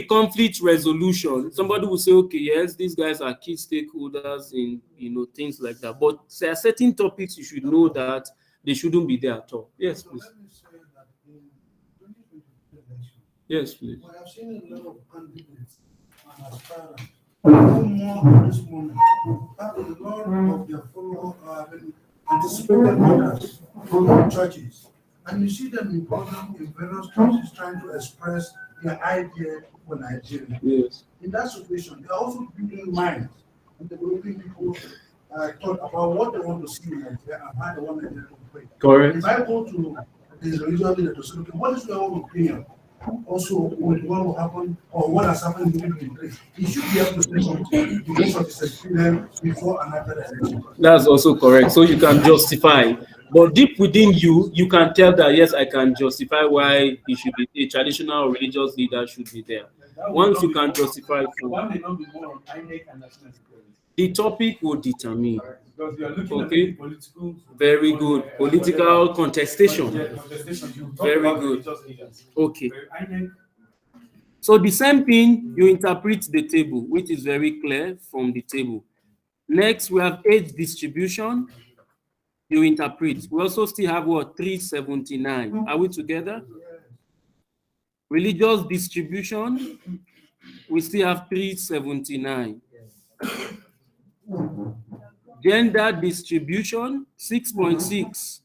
conflict resolution, somebody will say, okay, yes, these guys are key stakeholders in, things like that. But there are certain topics you should know that they shouldn't be there at all. Yes, please. Let me say that in 2022 election, Yes, please. we have seen a lot of candidates and aspirants no more at this moment have a lot of their anticipated voters from churches. And you see them in various churches trying to express their idea for Nigeria. Yes. In that situation, they are also building minds and developing people thought about what they want to see in Nigeria and how they want Nigeria to play. Correct. If I go to this religious leader to say, okay, what is your own opinion? Also, with what will happen or what has happened in place, he should be able to say something because of his experience before and after the election. That's also correct. So you can justify. But deep within you, you can tell that, yes, I can justify why it should be a traditional or religious leader should be there. Once you can justify, One may not be more on INEC and national security. the topic will determine. Because you are looking at Okay. the political. Very good. Political contestation. Yeah, contestation. You talk Very about good. religious leaders. Okay. But INEC, So the same thing, you interpret the table, which is very clear from the table. Next, we have age distribution. You interpret. We also still have what? 379. Are we together? Religious distribution, we still have 379. Gender distribution, 6.6.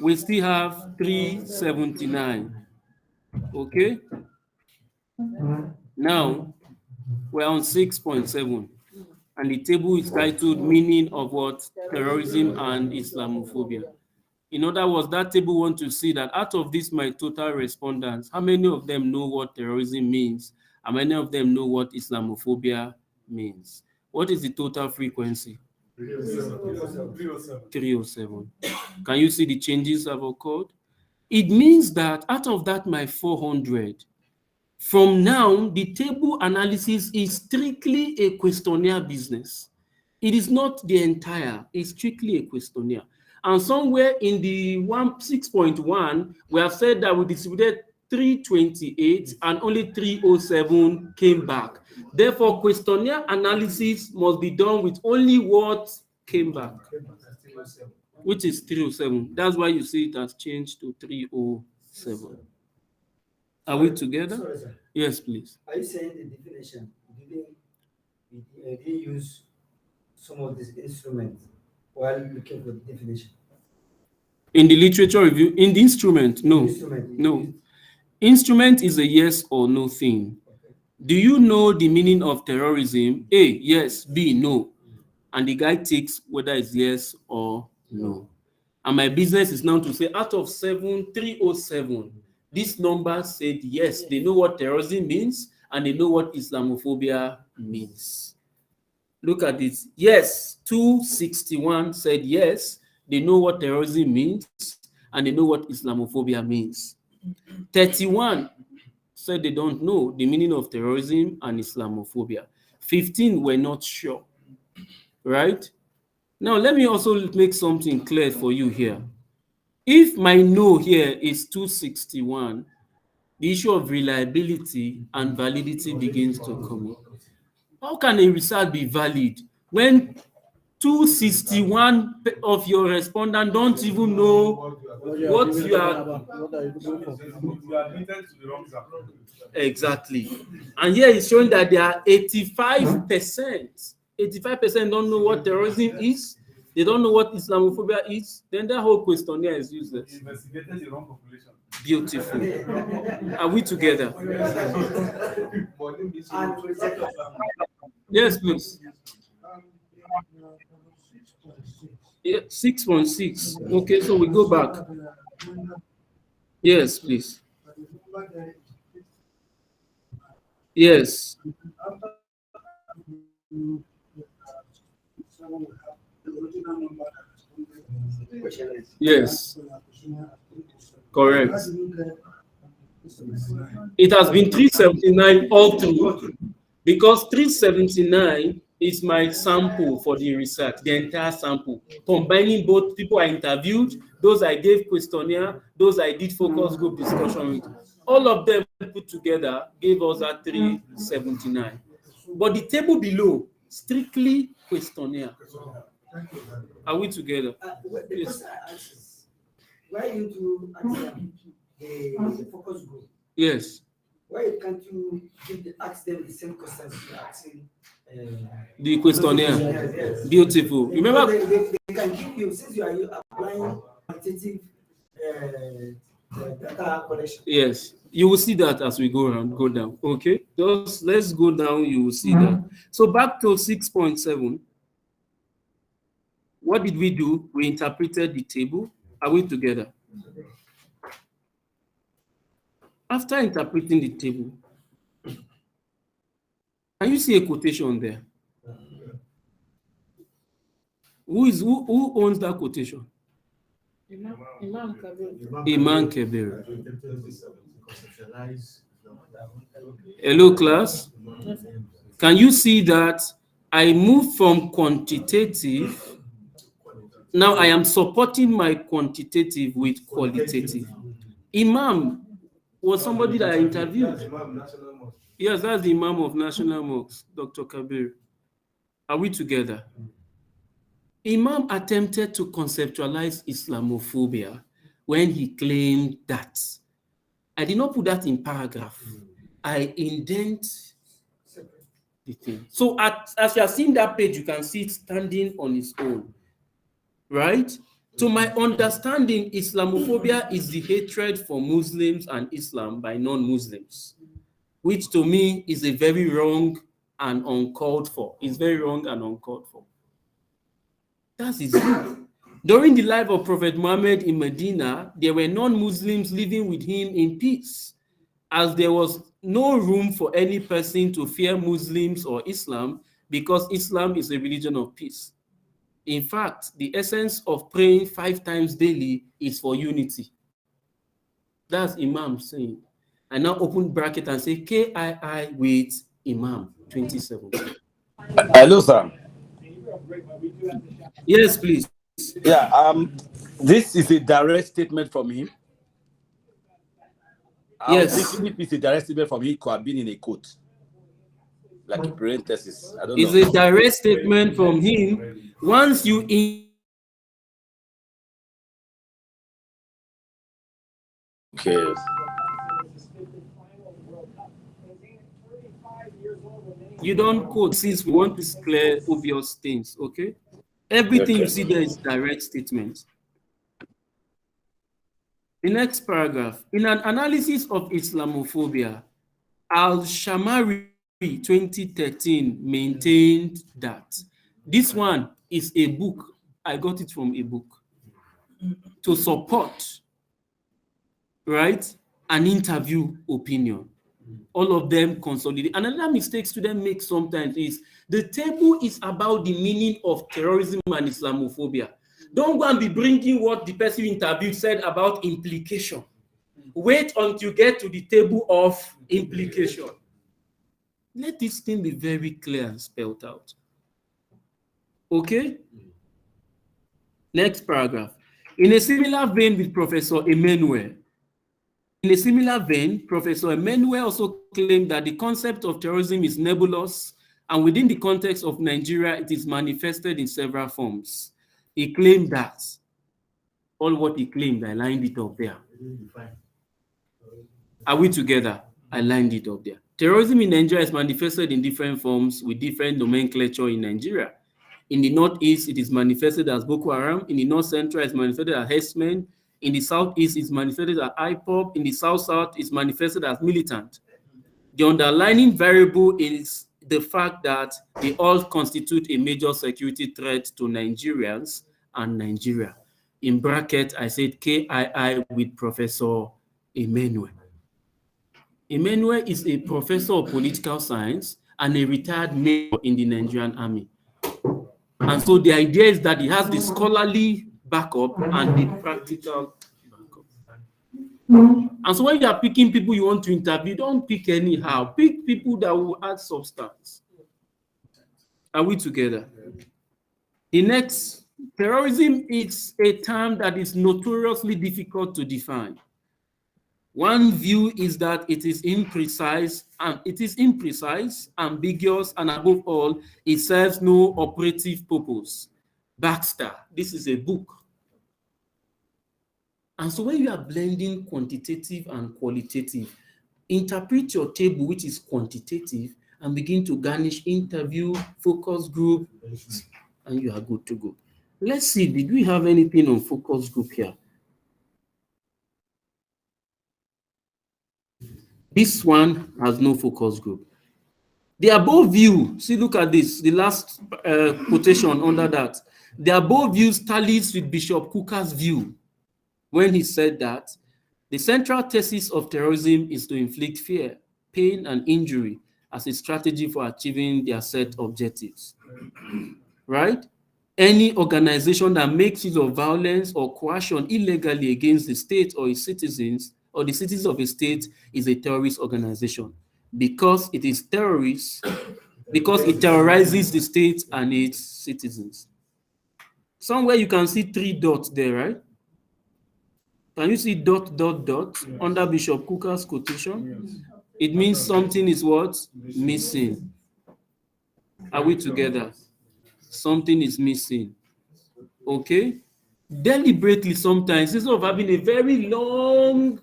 We still have 379. Okay? Now, we're on 6.7. And the table is titled Meaning of what? Terrorism and Islamophobia. In other words, that table wants to see that out of this, my total respondents, how many of them know what terrorism means? How many of them know what Islamophobia means? What is the total frequency? 307. Can you see the changes have occurred? It means that out of that, my 400, from now, the table analysis is strictly a questionnaire business. It is not the entire, it's strictly a questionnaire. And somewhere in the 6.1, we have said that we distributed 328 and only 307 came back. Therefore, questionnaire analysis must be done with only what came back, which is 307. That's why you see it has changed to 307. Are we together? Sorry, sir. Yes, please. Are you saying the definition? Did they use some of these instruments while looking for the definition? In the literature review, in the instrument, no. Instrument, No. Instrument is a yes or no thing. Okay. Do you know the meaning of terrorism? A, yes. B, no. And the guy takes whether it's yes or no. And my business is now to say out of 307, this number said yes. They know what terrorism means and they know what Islamophobia means. Look at this. Yes, 261 said yes. They know what terrorism means and they know what Islamophobia means. 31 said they don't know the meaning of terrorism and Islamophobia. 15 were not sure, right? Now, let me also make something clear for you here. If my no here is 261, the issue of reliability and validity begins to come in. How can a result be valid when 261 of your respondents don't even know what you are? Exactly. And here it's showing that there are 85%. 85% don't know what terrorism is. They don't know what Islamophobia is. Then that whole questionnaire is useless. Investigated the wrong population. Beautiful. Are we together? Yes, please. Yeah, 6.6. Okay, so we go back. Yes, please. Yes. Yes. Correct. It has been 379 all through, because 379 is my sample for the research, the entire sample, combining both people I interviewed, those I gave questionnaire, those I did focus group discussion with. All of them put together gave us that 379. But the table below, strictly questionnaire. Are we together? The question I asked is, why you to examine the focus group? Yes. Why can't you ask them the same questions you're asking? The questionnaire. Yes. Beautiful. Remember, they can give you, since you are applying quantitative data collection. yes, you will see that as we go down. Okay, just let's go down. You will see that. So back to 6.7. What did we do? We interpreted the table. Are we together? After interpreting the table, can you see a quotation there? Who owns that quotation? Imam Kabir. Imam Kabir. Hello, class. Can you see that I move from quantitative? Now I am supporting my quantitative with qualitative. Imam was somebody that I interviewed. Yes, that's the Imam of National Mosque, Dr. Kabir. Are we together? Imam attempted to conceptualize Islamophobia when he claimed that. I did not put that in paragraph. I indent the thing. So as you are seeing that page, you can see it standing on its own. Right? To my understanding, Islamophobia is the hatred for Muslims and Islam by non-Muslims, which to me is a very wrong and uncalled for. It's very wrong and uncalled for. That's his view. During the life of Prophet Muhammad in Medina, there were non-Muslims living with him in peace, as there was no room for any person to fear Muslims or Islam, because Islam is a religion of peace. In fact, the essence of praying 5 times daily is for unity. That's Imam saying. I now open bracket and say KII with Imam 27. Hello, sir. Yes, please. Yeah, this is a direct statement from him. Yes. If it's a direct statement from him, it could have been in a quote, like a parenthesis. I don't It's know. a direct statement from him. Once you Okay. You don't quote, since we want to clear obvious things, okay? Everything you see there is direct statement. The next paragraph. In an analysis of Islamophobia, Al-Shamari 2013 maintained that this one is a book. I got it from a book to support, right, an interview opinion. All of them consolidate. Another mistake students make sometimes is the table is about the meaning of terrorism and Islamophobia. Don't go and be bringing what the person you interviewed said about implication. Wait until you get to the table of implication. Let this thing be very clear and spelled out. Okay? Next paragraph. In a similar vein with Professor Emmanuel, Professor Emmanuel also claimed that the concept of terrorism is nebulous, and within the context of Nigeria, it is manifested in several forms. He claimed that. All what he claimed, I lined it up there. Are we together? I lined it up there. Terrorism in Nigeria is manifested in different forms with different nomenclature in Nigeria. In the northeast, it is manifested as Boko Haram. In the north central, it's manifested as herdsmen. In the southeast, it's manifested as IPOB. In the south-south, it's manifested as militant. The underlying variable is the fact that they all constitute a major security threat to Nigerians and Nigeria. In bracket, I said KII with Professor Emmanuel. Emmanuel is a professor of political science and a retired major in the Nigerian army. And so the idea is that he has the scholarly backup and the practical backup. And so when you are picking people you want to interview, don't pick anyhow. Pick people that will add substance. Are we together? The next, terrorism is a term that is notoriously difficult to define. One view is that it is imprecise, ambiguous, and above all, it serves no operative purpose. Baxter, this is a book. And so when you are blending quantitative and qualitative, interpret your table, which is quantitative, and begin to garnish interview, focus group, and you are good to go. Let's see, did we have anything on focus group here? This one has no focus group. The above view, see, look at this, the last quotation under that. The above view tallies with Bishop Cooker's view when he said that the central thesis of terrorism is to inflict fear, pain, and injury as a strategy for achieving their set objectives. Right? Any organization that makes use of violence or coercion illegally against the state or its citizens or the citizens of a state is a terrorist organization because it is terrorist, because it terrorizes the state and its citizens. Somewhere you can see 3 dots there, right? Can you see ... under Bishop Cooker's quotation? It means something is what? Missing. Are we together? Something is missing. Okay? Deliberately sometimes, instead of having a very long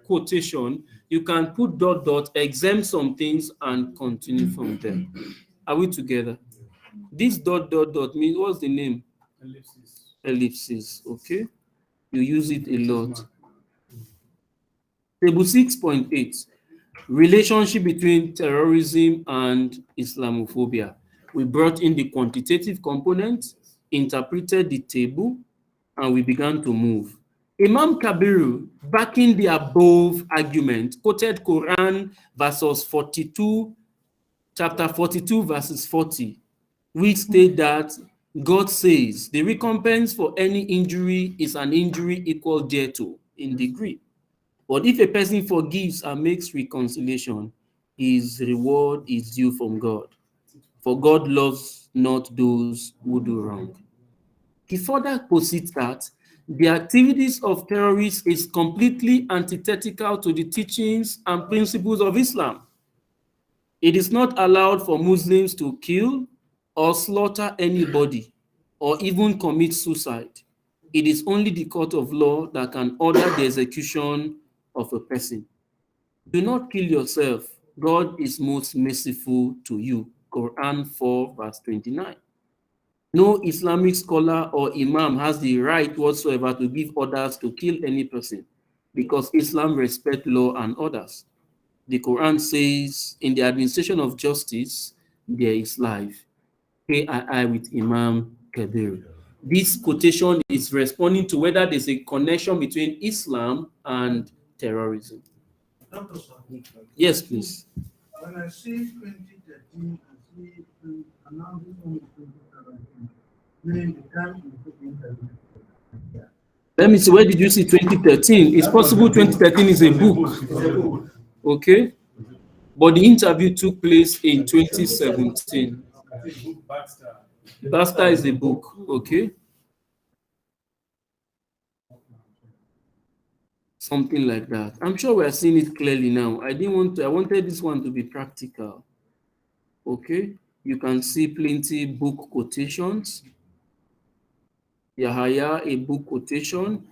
quotation, you can put ... exempt some things and continue from there. Are we together? This ... means, what's the name? Ellipsis. Ellipsis, okay? You use it a lot. Table 6.8, relationship between terrorism and Islamophobia. We brought in the quantitative component, interpreted the table, and we began to move. Imam Kabiru, backing the above argument, quoted Quran verses 42, chapter 42, verses 40, which state that God says the recompense for any injury is an injury equal thereto in degree. But if a person forgives and makes reconciliation, his reward is due from God. For God loves not those who do wrong. He further posits that the activities of terrorists is completely antithetical to the teachings and principles of Islam. It is not allowed for Muslims to kill or slaughter anybody or even commit suicide. It is only the court of law that can order the execution of a person. Do not kill yourself. God is most merciful to you. Quran 4, verse 29. No Islamic scholar or imam has the right whatsoever to give orders to kill any person because Islam respects law and orders. The Quran says, in the administration of justice, there is life. KII with Imam Kabir. This quotation is responding to whether there's a connection between Islam and terrorism. Dr. Sir, Yes, please. when I see 2013, I see announcing on 2017, meaning the time you took interview. Let me see, where did you see 2013? It's possible 2013 is a book. Okay? But the interview took place in 2017. Baxter is a book, okay? Something like that. I'm sure we're seeing it clearly now. I wanted this one to be practical. Okay? You can see plenty book quotations. Yahya, a book quotation.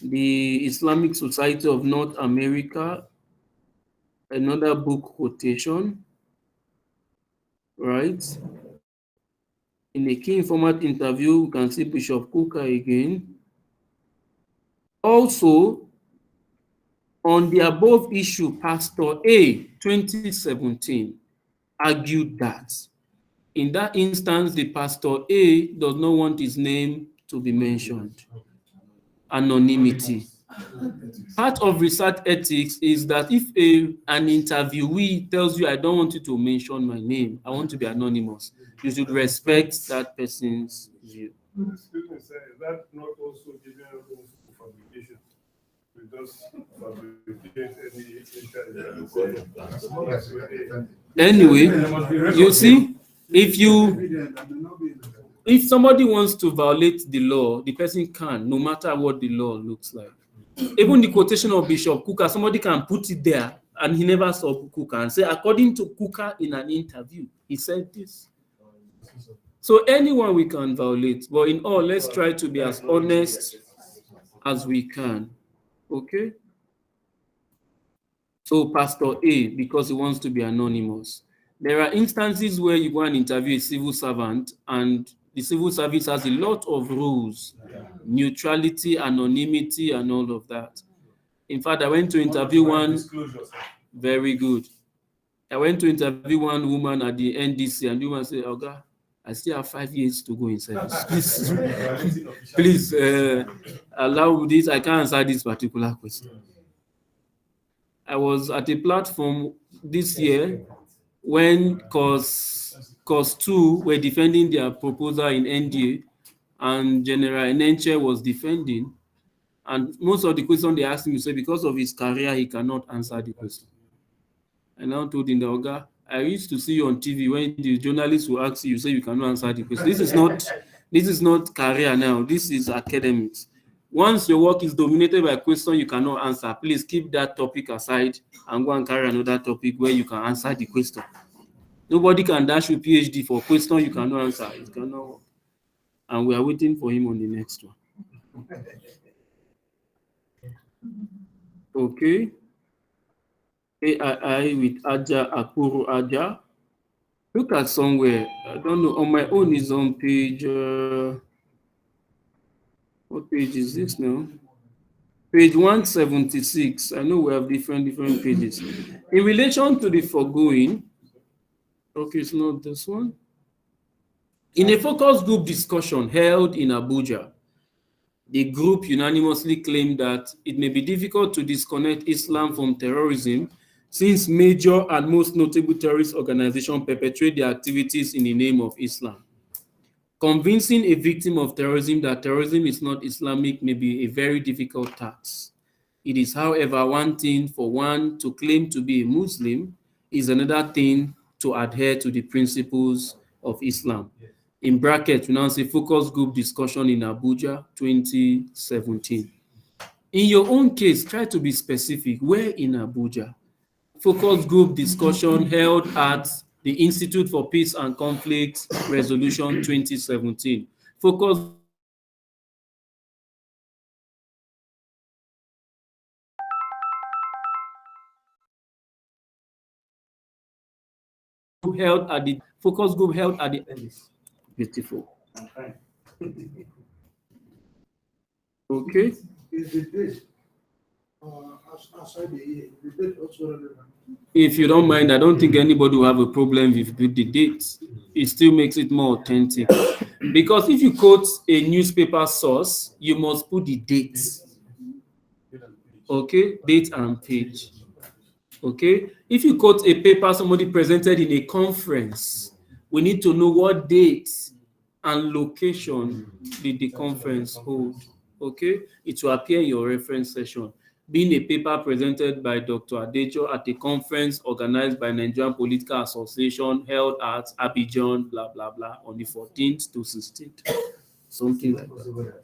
The Islamic Society of North America, another book quotation. Right? In a key informant interview, you can see Bishop Cooker again. Also, on the above issue, Pastor A, 2017, argued that in that instance, the Pastor A does not want his name to be mentioned. Anonymity. Part of research ethics is that if an interviewee tells you, I don't want you to mention my name, I want to be anonymous, you should respect that person's view. Excuse me, sir, is that not also giving room for fabrication? Because fabricate any intelligence. Anyway, you see, if somebody wants to violate the law, the person can, no matter what the law looks like. Even the quotation of Bishop Kuka, somebody can put it there, and he never saw Kuka and say, according to Kuka in an interview, he said this. So anyone we can violate, but in all, let's try to be as honest as we can. Okay? So Pastor A, because he wants to be anonymous. There are instances where you go and interview a civil servant, and the civil service has a lot of rules, neutrality, anonymity, and all of that. In fact, I went to interview one. Very good. I went to interview one woman at the NDC, and the woman said, "Oga, I still have 5 years to go in service. Please allow this. I can't answer this particular question." I was at a platform this year when Cause 2 were defending their proposal in NDA, and General Enenche was defending. And most of the questions they asked me, say because of his career, he cannot answer the question. And I told him, Oga, I used to see you on TV when the journalists will ask you, you say you cannot answer the question. This is not career now. This is academics. Once your work is dominated by a question you cannot answer, please keep that topic aside and go and carry another topic where you can answer the question. Nobody can dash you PhD for a question you cannot answer. It cannot work. And we are waiting for him on the next one. Okay. AII with Aja Akuru Aja. Look at somewhere. I don't know. On my own is on page. What page is this now? Page 176. I know we have different pages. In relation to the foregoing, okay, it's not this one. In a focus group discussion held in Abuja, the group unanimously claimed that it may be difficult to disconnect Islam from terrorism, since major and most notable terrorist organizations perpetrate their activities in the name of Islam. Convincing a victim of terrorism that terrorism is not Islamic may be a very difficult task. It is, however, one thing for one to claim to be a Muslim, is another thing to adhere to the principles of Islam. In brackets, we now say focus group discussion in Abuja 2017. In your own case, try to be specific. Where in Abuja? Focus group discussion held at the Institute for Peace and Conflict Resolution 2017. Focus group held at the beautiful. Okay. Is the date outside the year? The date also relevant? If you don't mind, I don't think anybody will have a problem with the dates. It still makes it more authentic. Because if you quote a newspaper source, you must put the date. Okay, date and page. Okay, if you quote a paper somebody presented in a conference, we need to know what date and location did the conference hold. Okay, it will appear in your reference session. Being a paper presented by Dr. Adejo at a conference organized by Nigerian Political Association held at Abidjan, blah, blah, blah, on the 14th to 16th. Something like that.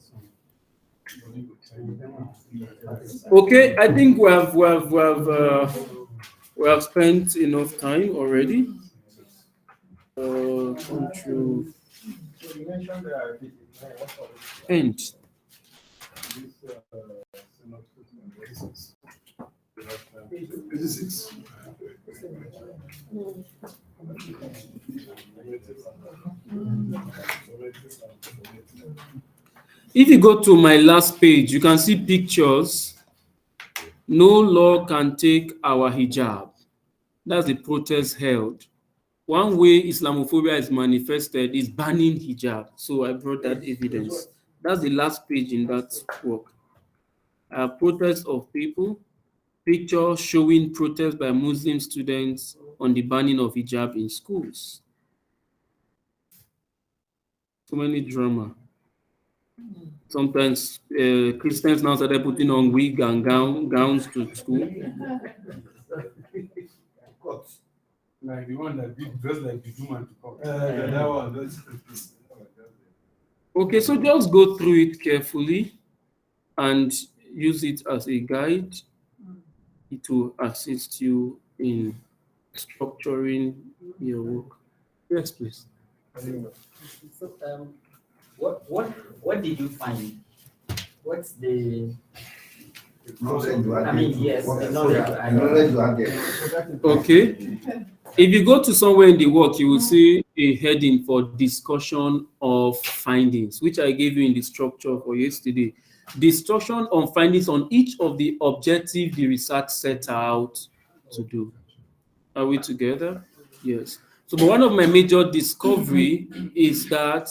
Okay, I think we have spent enough time already. Control. End. If you go to my last page, you can see pictures. No law can take our hijab. That's the protest held. One way Islamophobia is manifested is banning hijab. So I brought that evidence. That's the last page in that work. Protests of people, picture showing protests by Muslim students on the banning of hijab in schools. So many drama. Sometimes Christians now started putting on wig and gowns to school. Like the one that did dressed like the woman to come. That one. Okay, so just go through it carefully and use it as a guide. It will assist you in structuring your work. Yes, please. So, what did you find? What's the I mean, yes, the knowledge you are getting. Okay. If you go to somewhere in the work, you will see a heading for discussion of findings, which I gave you in the structure for yesterday. Discussion on findings on each of the objectives the research set out to do. Are we together? Yes. So one of my major discovery is that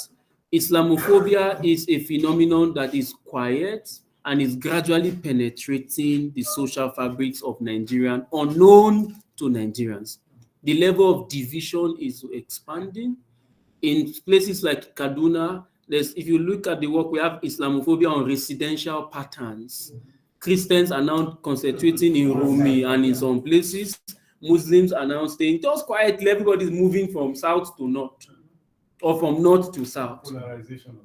Islamophobia is a phenomenon that is quiet and is gradually penetrating the social fabrics of Nigerians, unknown to Nigerians. The level of division is expanding. In places like Kaduna, if you look at the work, we have Islamophobia on residential patterns. Christians are now concentrating in Rumi, and in some places, Muslims are now staying just quietly. Everybody's moving from south to north, or from north to south.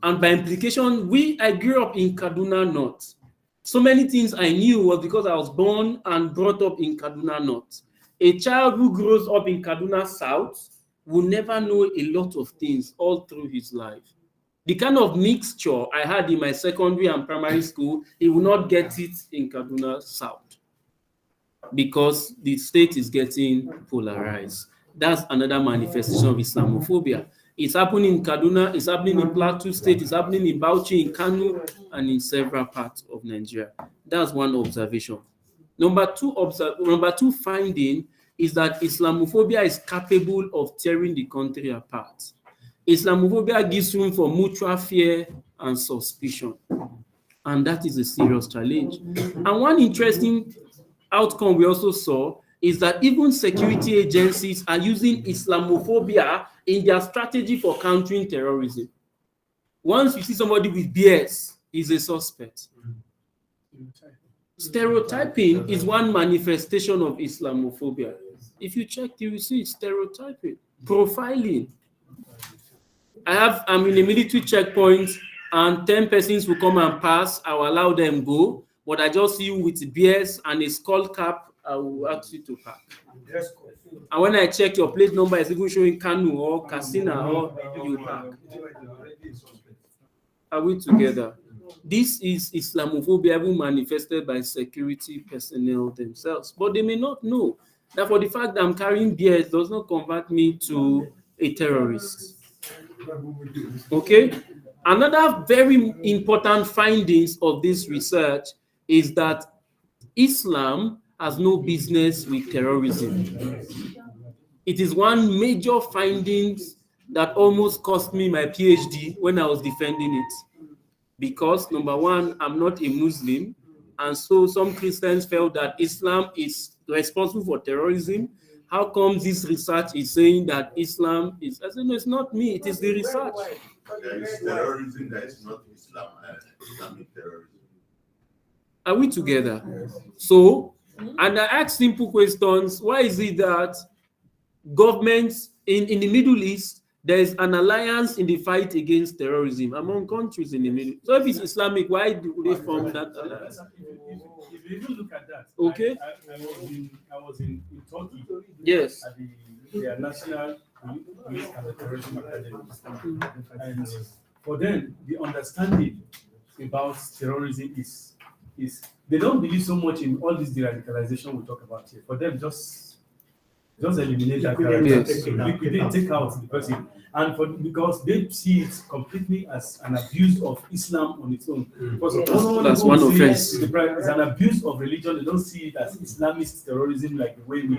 And by implication, I grew up in Kaduna North. So many things I knew was because I was born and brought up in Kaduna North. A child who grows up in Kaduna South will never know a lot of things all through his life. The kind of mixture I had in my secondary and primary school, he will not get it in Kaduna South because the state is getting polarized. That's another manifestation of Islamophobia. It's happening in Kaduna, it's happening in Plateau State, it's happening in Bauchi, in Kano, and in several parts of Nigeria. That's one observation. Number two finding is that Islamophobia is capable of tearing the country apart. Islamophobia gives room for mutual fear and suspicion, and that is a serious challenge. And one interesting outcome we also saw is that even security agencies are using Islamophobia in their strategy for countering terrorism. Once you see somebody with beards, he's a suspect. Stereotyping is one manifestation of Islamophobia. If you check, you will see it's stereotyping. Profiling. I'm in a military checkpoint and 10 persons will come and pass. I will allow them go, but I just see you with beards and a skull cap, I will ask you to park. And when I check your plate number, it's even showing Kanu or Kasina, or you park. Are we together? This is Islamophobia even manifested by security personnel themselves, but they may not know that for the fact that I'm carrying beards does not convert me to a terrorist. Okay? Another very important findings of this research is that Islam has no business with terrorism. It is one major findings that almost cost me my PhD when I was defending it. Because number one, I'm not a Muslim, and so some Christians felt that Islam is responsible for terrorism. How come this research is saying that Islam is? I said, no, it's not me, it is the research. There is terrorism that is not Islamic terrorism. Are we together? So, and I ask simple questions. Why is it that governments in the Middle East, there is an alliance in the fight against terrorism among countries in the Middle East? So if it's Islamic, why do they form that alliance? If you even look at that, okay. I was in Turkey. Yes. At their National Youth Counterterrorism Academy. And for them, the understanding about terrorism is they don't believe so much in all this de-radicalization we talk about here. For them, just eliminate that character, take out the person, and because they see it completely as an abuse of Islam on its own. Because that's one offense. It's an abuse of religion. They don't see it as Islamist terrorism like the way we